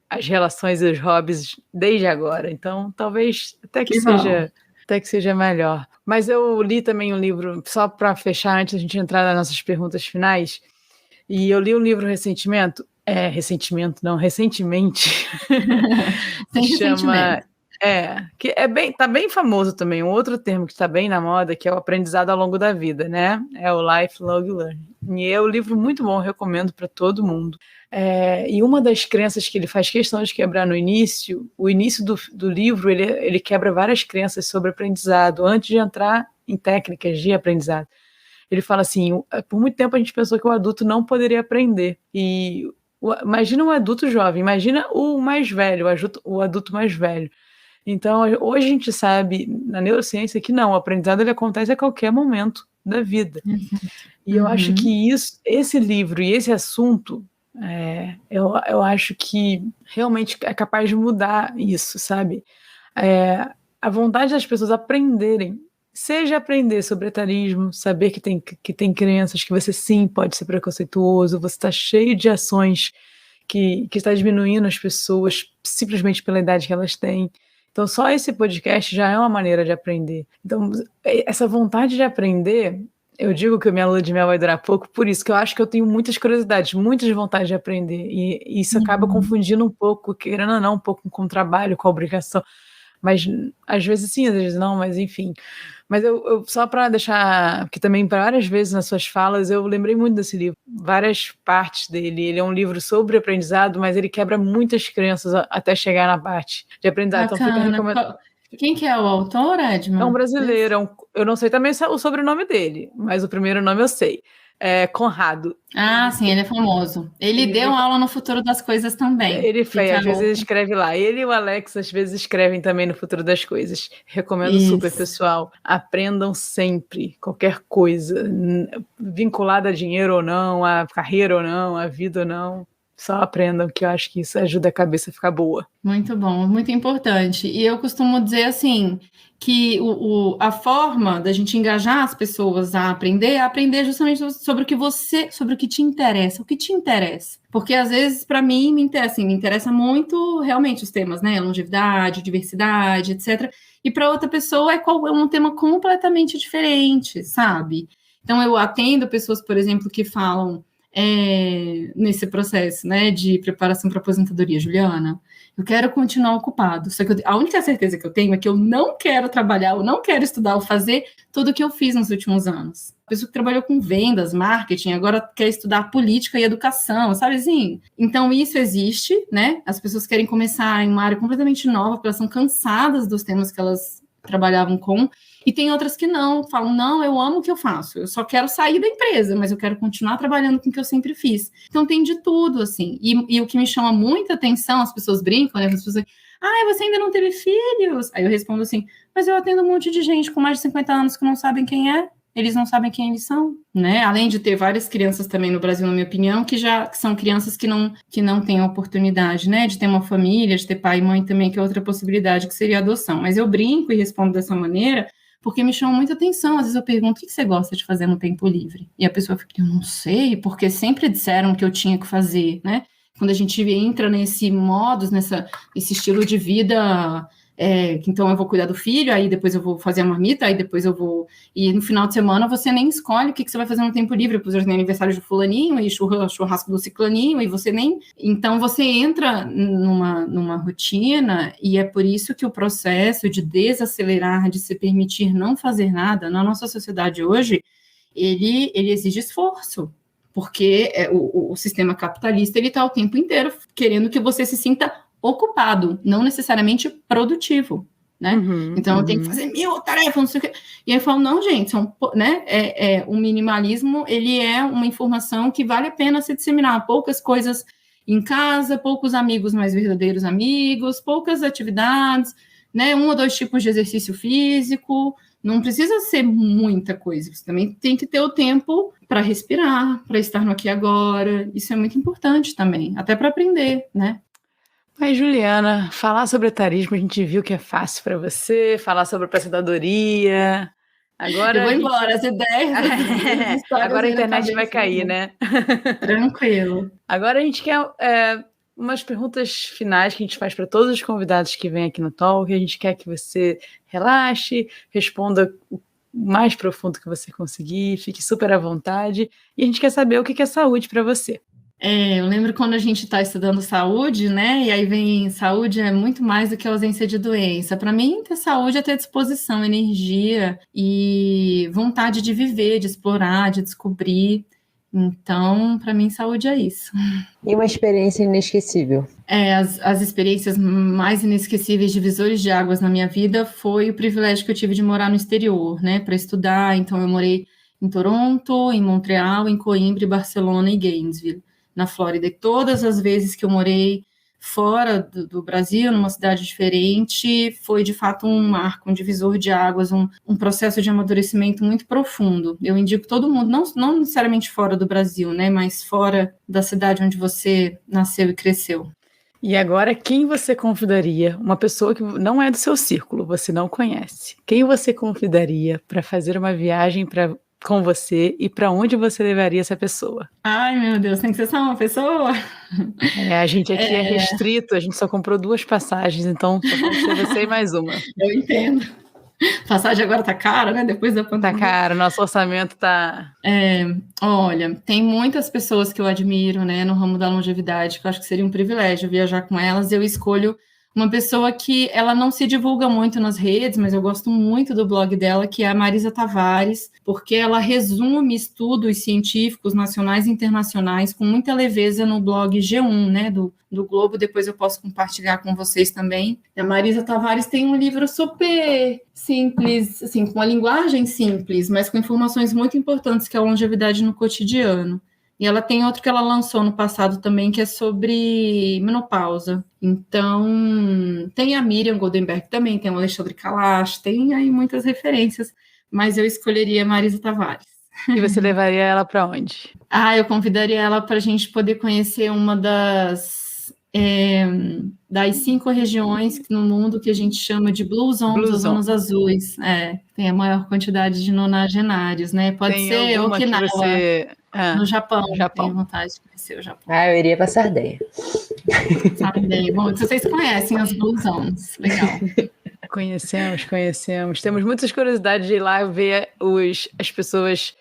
as relações e os hobbies desde agora. Então, talvez até que seja melhor. Mas eu li também um livro, só para fechar, antes da gente entrar nas nossas perguntas finais, e eu li um livro recentemente, chama... que tá bem famoso também, um outro termo que está bem na moda, que é o aprendizado ao longo da vida, né? É o lifelong learning. E é um livro muito bom, recomendo para todo mundo. E uma das crenças que ele faz questão de quebrar no início, o início do livro, ele quebra várias crenças sobre aprendizado, antes de entrar em técnicas de aprendizado. Ele fala assim, por muito tempo a gente pensou que o adulto não poderia aprender. E imagina um adulto jovem, imagina o mais velho, o adulto mais velho. Então, hoje a gente sabe, na neurociência, que não, o aprendizado ele acontece a qualquer momento da vida. E eu acho que esse livro e esse assunto, eu acho que realmente é capaz de mudar isso, sabe? A vontade das pessoas aprenderem, seja aprender sobre etarismo, saber que tem crenças, que você sim pode ser preconceituoso, você está cheio de ações que está diminuindo as pessoas simplesmente pela idade que elas têm. Então, só esse podcast já é uma maneira de aprender. Então, essa vontade de aprender, eu digo que a minha lua de mel vai durar pouco, por isso que eu acho que eu tenho muitas curiosidades, muitas vontades de aprender. E isso acaba confundindo um pouco, querendo ou não, um pouco com o trabalho, com a obrigação. Mas, às vezes sim, às vezes não, mas enfim. Mas eu só para deixar, porque também várias vezes nas suas falas eu lembrei muito desse livro, várias partes dele. Ele é um livro sobre aprendizado, mas ele quebra muitas crenças até chegar na parte de aprendizado. Bacana. Então fica recomendado. Quem que é o autor, Edma? É um brasileiro, eu não sei também o sobrenome dele, mas o primeiro nome eu sei. É Conrado. Ah, sim, ele é famoso. Ele deu aula no Futuro das Coisas também. Ele fez, às vezes escreve lá. Ele e o Alex às vezes escrevem também no Futuro das Coisas. Recomendo super, pessoal. Aprendam sempre qualquer coisa, vinculada a dinheiro ou não, a carreira ou não, a vida ou não. Só aprendam, que eu acho que isso ajuda a cabeça a ficar boa. Muito bom, muito importante. E eu costumo dizer assim, que a forma da gente engajar as pessoas a aprender é aprender justamente sobre o que te interessa, o que te interessa. Porque às vezes, para mim, me interessa muito realmente os temas, né? Longevidade, diversidade, etc. E para outra pessoa é um tema completamente diferente, sabe? Então eu atendo pessoas, por exemplo, que falam nesse processo, né, de preparação para aposentadoria, Juliana, eu quero continuar ocupado, só que a única certeza que eu tenho é que eu não quero trabalhar, eu não quero estudar ou fazer tudo o que eu fiz nos últimos anos. A pessoa que trabalhou com vendas, marketing, agora quer estudar política e educação, sabe assim? Então isso existe, né, as pessoas querem começar em uma área completamente nova, porque elas são cansadas dos temas que elas trabalhavam com, e tem outras que não, falam, não, eu amo o que eu faço, eu só quero sair da empresa, mas eu quero continuar trabalhando com o que eu sempre fiz. Então tem de tudo, assim, e o que me chama muita atenção, as pessoas brincam, né, as pessoas dizem, você ainda não teve filhos? Aí eu respondo assim, mas eu atendo um monte de gente com mais de 50 anos que não sabem quem é, eles não sabem quem eles são, né? Além de ter várias crianças também no Brasil, na minha opinião, que são crianças que não têm a oportunidade, né? De ter uma família, de ter pai e mãe também, que é outra possibilidade, que seria a adoção. Mas eu brinco e respondo dessa maneira, porque me chama muita atenção. Às vezes eu pergunto, o que você gosta de fazer no tempo livre? E a pessoa fica, eu não sei, porque sempre disseram que eu tinha que fazer, né? Quando a gente entra nesse modus, nesse estilo de vida... então eu vou cuidar do filho, aí depois eu vou fazer a marmita, aí depois eu vou... E no final de semana você nem escolhe o que você vai fazer no tempo livre, pois tem aniversário do fulaninho, e churrasco do ciclaninho, e você nem... Então você entra numa rotina, e é por isso que o processo de desacelerar, de se permitir não fazer nada, na nossa sociedade hoje, ele exige esforço, porque o sistema capitalista, ele está o tempo inteiro querendo que você se sinta ocupado, não necessariamente produtivo, né? Então eu tenho que fazer 1000 tarefas, não sei o quê. E aí eu falo, não, gente, né? O minimalismo, ele é uma informação que vale a pena se disseminar. Poucas coisas em casa, poucos amigos mais verdadeiros amigos, poucas atividades, né? 1 ou 2 tipos de exercício físico. Não precisa ser muita coisa. Você também tem que ter o tempo para respirar, para estar no aqui e agora. Isso é muito importante também, até para aprender, né? Mas, Juliana, falar sobre etarismo a gente viu que é fácil para você, falar sobre aposentadoria. Agora eu vou embora, as ideias. Agora a internet vai cair, né? Tranquilo. Agora a gente quer umas perguntas finais que a gente faz para todos os convidados que vêm aqui no Talk. A gente quer que você relaxe, responda o mais profundo que você conseguir, fique super à vontade. E a gente quer saber o que é saúde para você. Eu lembro quando a gente está estudando saúde, né? E aí vem saúde é muito mais do que a ausência de doença. Para mim, ter saúde é ter disposição, energia e vontade de viver, de explorar, de descobrir. Então, para mim, saúde é isso. E uma experiência inesquecível? As experiências mais inesquecíveis, divisores de águas na minha vida, foi o privilégio que eu tive de morar no exterior, né, para estudar. Então, eu morei em Toronto, em Montreal, em Coimbra, Barcelona e Gainesville, na Flórida. E todas as vezes que eu morei fora do Brasil, numa cidade diferente, foi de fato um marco, um divisor de águas, um processo de amadurecimento muito profundo. Eu indico todo mundo, não necessariamente fora do Brasil, né, mas fora da cidade onde você nasceu e cresceu. E agora, quem você convidaria? Uma pessoa que não é do seu círculo, você não conhece. Quem você convidaria para fazer uma viagem com você e para onde você levaria essa pessoa? Ai, meu Deus, tem que ser só uma pessoa? A gente aqui é restrito, a gente só comprou 2 passagens, então só pode ser você e mais uma. Eu entendo. Passagem agora tá cara, né? Depois da pandemia. Tá caro, nosso orçamento tá... Olha, tem muitas pessoas que eu admiro, né, no ramo da longevidade, que eu acho que seria um privilégio viajar com elas. Eu escolho uma pessoa que ela não se divulga muito nas redes, mas eu gosto muito do blog dela, que é a Marisa Tavares, porque ela resume estudos científicos nacionais e internacionais com muita leveza no blog G1, né, do Globo. Depois eu posso compartilhar com vocês também. A Marisa Tavares tem um livro super simples, assim, com uma linguagem simples, mas com informações muito importantes, que é a longevidade no cotidiano. E ela tem outro que ela lançou no passado também, que é sobre menopausa. Então, tem a Miriam Goldenberg também, tem o Alexandre Kalash, tem aí muitas referências, mas eu escolheria a Marisa Tavares. E você levaria ela para onde? Eu convidaria ela para a gente poder conhecer uma das 5 regiões no mundo que a gente chama de Blue Zones, ou zonas azuis. Tem a maior quantidade de nonagenários, né? Pode ser Okinawa, no Japão. Tenho vontade de conhecer o Japão. Eu iria para Sardenha. Sardenha. Bom, vocês conhecem as Blue Zones. Legal. Conhecemos. Temos muitas curiosidades de ir lá ver as pessoas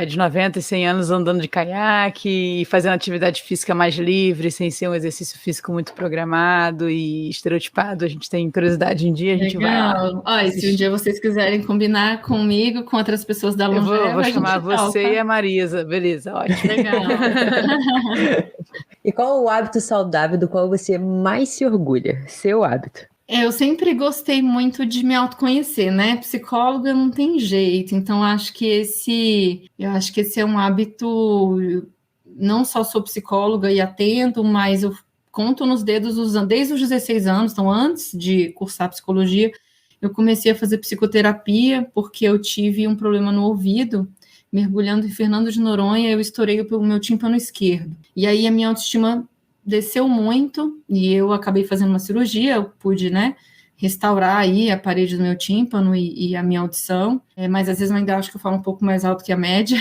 de 90 e 100 anos andando de caiaque e fazendo atividade física mais livre, sem ser um exercício físico muito programado e estereotipado. A gente tem curiosidade em dia, a gente vai lá. Olha, se um dia vocês quiserem combinar comigo, com outras pessoas da Longeva, eu vou chamar você e a Marisa. Beleza, ótimo. Legal. E qual o hábito saudável do qual você mais se orgulha? Seu hábito? Eu sempre gostei muito de me autoconhecer, né? Psicóloga não tem jeito, então acho que esse é um hábito. Não só sou psicóloga e atendo, mas eu conto nos dedos desde os 16 anos, então antes de cursar psicologia, eu comecei a fazer psicoterapia porque eu tive um problema no ouvido. Mergulhando em Fernando de Noronha, eu estourei o meu tímpano esquerdo. E aí a minha autoestima desceu muito e eu acabei fazendo uma cirurgia. Eu pude, né, restaurar aí a parede do meu tímpano e a minha audição, mas às vezes eu ainda acho que eu falo um pouco mais alto que a média.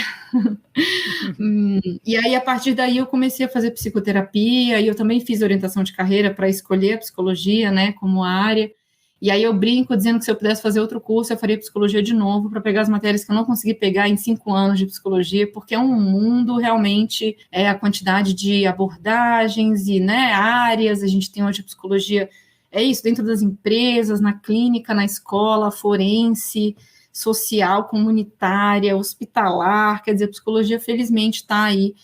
E aí, a partir daí, eu comecei a fazer psicoterapia e eu também fiz orientação de carreira para escolher a psicologia, né, como área. E aí eu brinco dizendo que se eu pudesse fazer outro curso, eu faria psicologia de novo, para pegar as matérias que eu não consegui pegar em 5 anos de psicologia, porque é um mundo realmente, a quantidade de abordagens e, né, áreas. A gente tem hoje a psicologia, isso, dentro das empresas, na clínica, na escola, forense, social, comunitária, hospitalar. Quer dizer, a psicologia, felizmente, está aí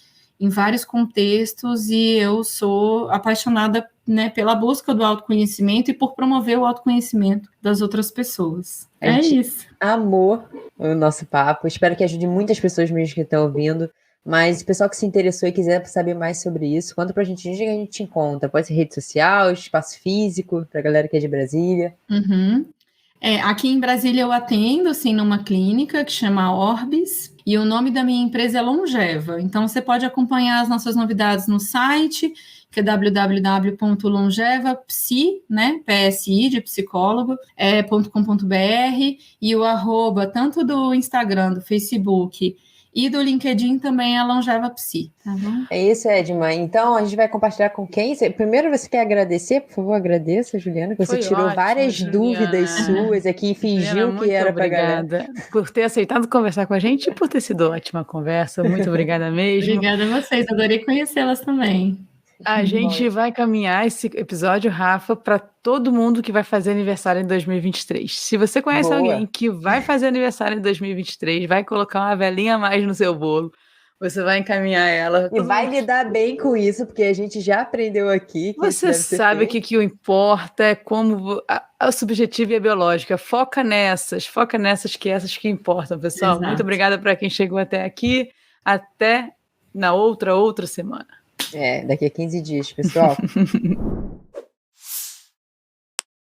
em vários contextos e eu sou apaixonada, né, pela busca do autoconhecimento e por promover o autoconhecimento das outras pessoas. É isso. Amor o nosso papo. Espero que ajude muitas pessoas mesmo que estão ouvindo. Mas o pessoal que se interessou e quiser saber mais sobre isso, conta pra gente onde a gente te encontra. Pode ser rede social, espaço físico, pra galera que é de Brasília. Aqui em Brasília eu atendo, assim, numa clínica que chama Orbis, e o nome da minha empresa é Longeva. Então, você pode acompanhar as nossas novidades no site, que é www.longevapsi, né, PSI, de psicólogo, .com.br, e o @ tanto do Instagram, do Facebook e do LinkedIn também é Longeva Psi, tá bom? É isso, Edma. Então, a gente vai compartilhar com quem? Primeiro, você quer agradecer? Por favor, agradeça, Juliana, que você tirou ótimo, várias dúvidas suas aqui e fingiu que era para galera. Por ter aceitado conversar com a gente e por ter sido ótima conversa. Muito obrigada mesmo. Obrigada a vocês, adorei conhecê-las também. A gente vai caminhar esse episódio, Rafa, para todo mundo que vai fazer aniversário em 2023. Se você conhece alguém que vai fazer aniversário em 2023, vai colocar uma velinha a mais no seu bolo, Você vai encaminhar ela. E vai lidar bem com isso, porque a gente já aprendeu aqui. Você sabe que o importa é como a subjetiva e a biológica. Foca nessas que essas que importam, pessoal. Exato. Muito obrigada para quem chegou até aqui. Até na outra semana. Daqui a 15 dias, pessoal.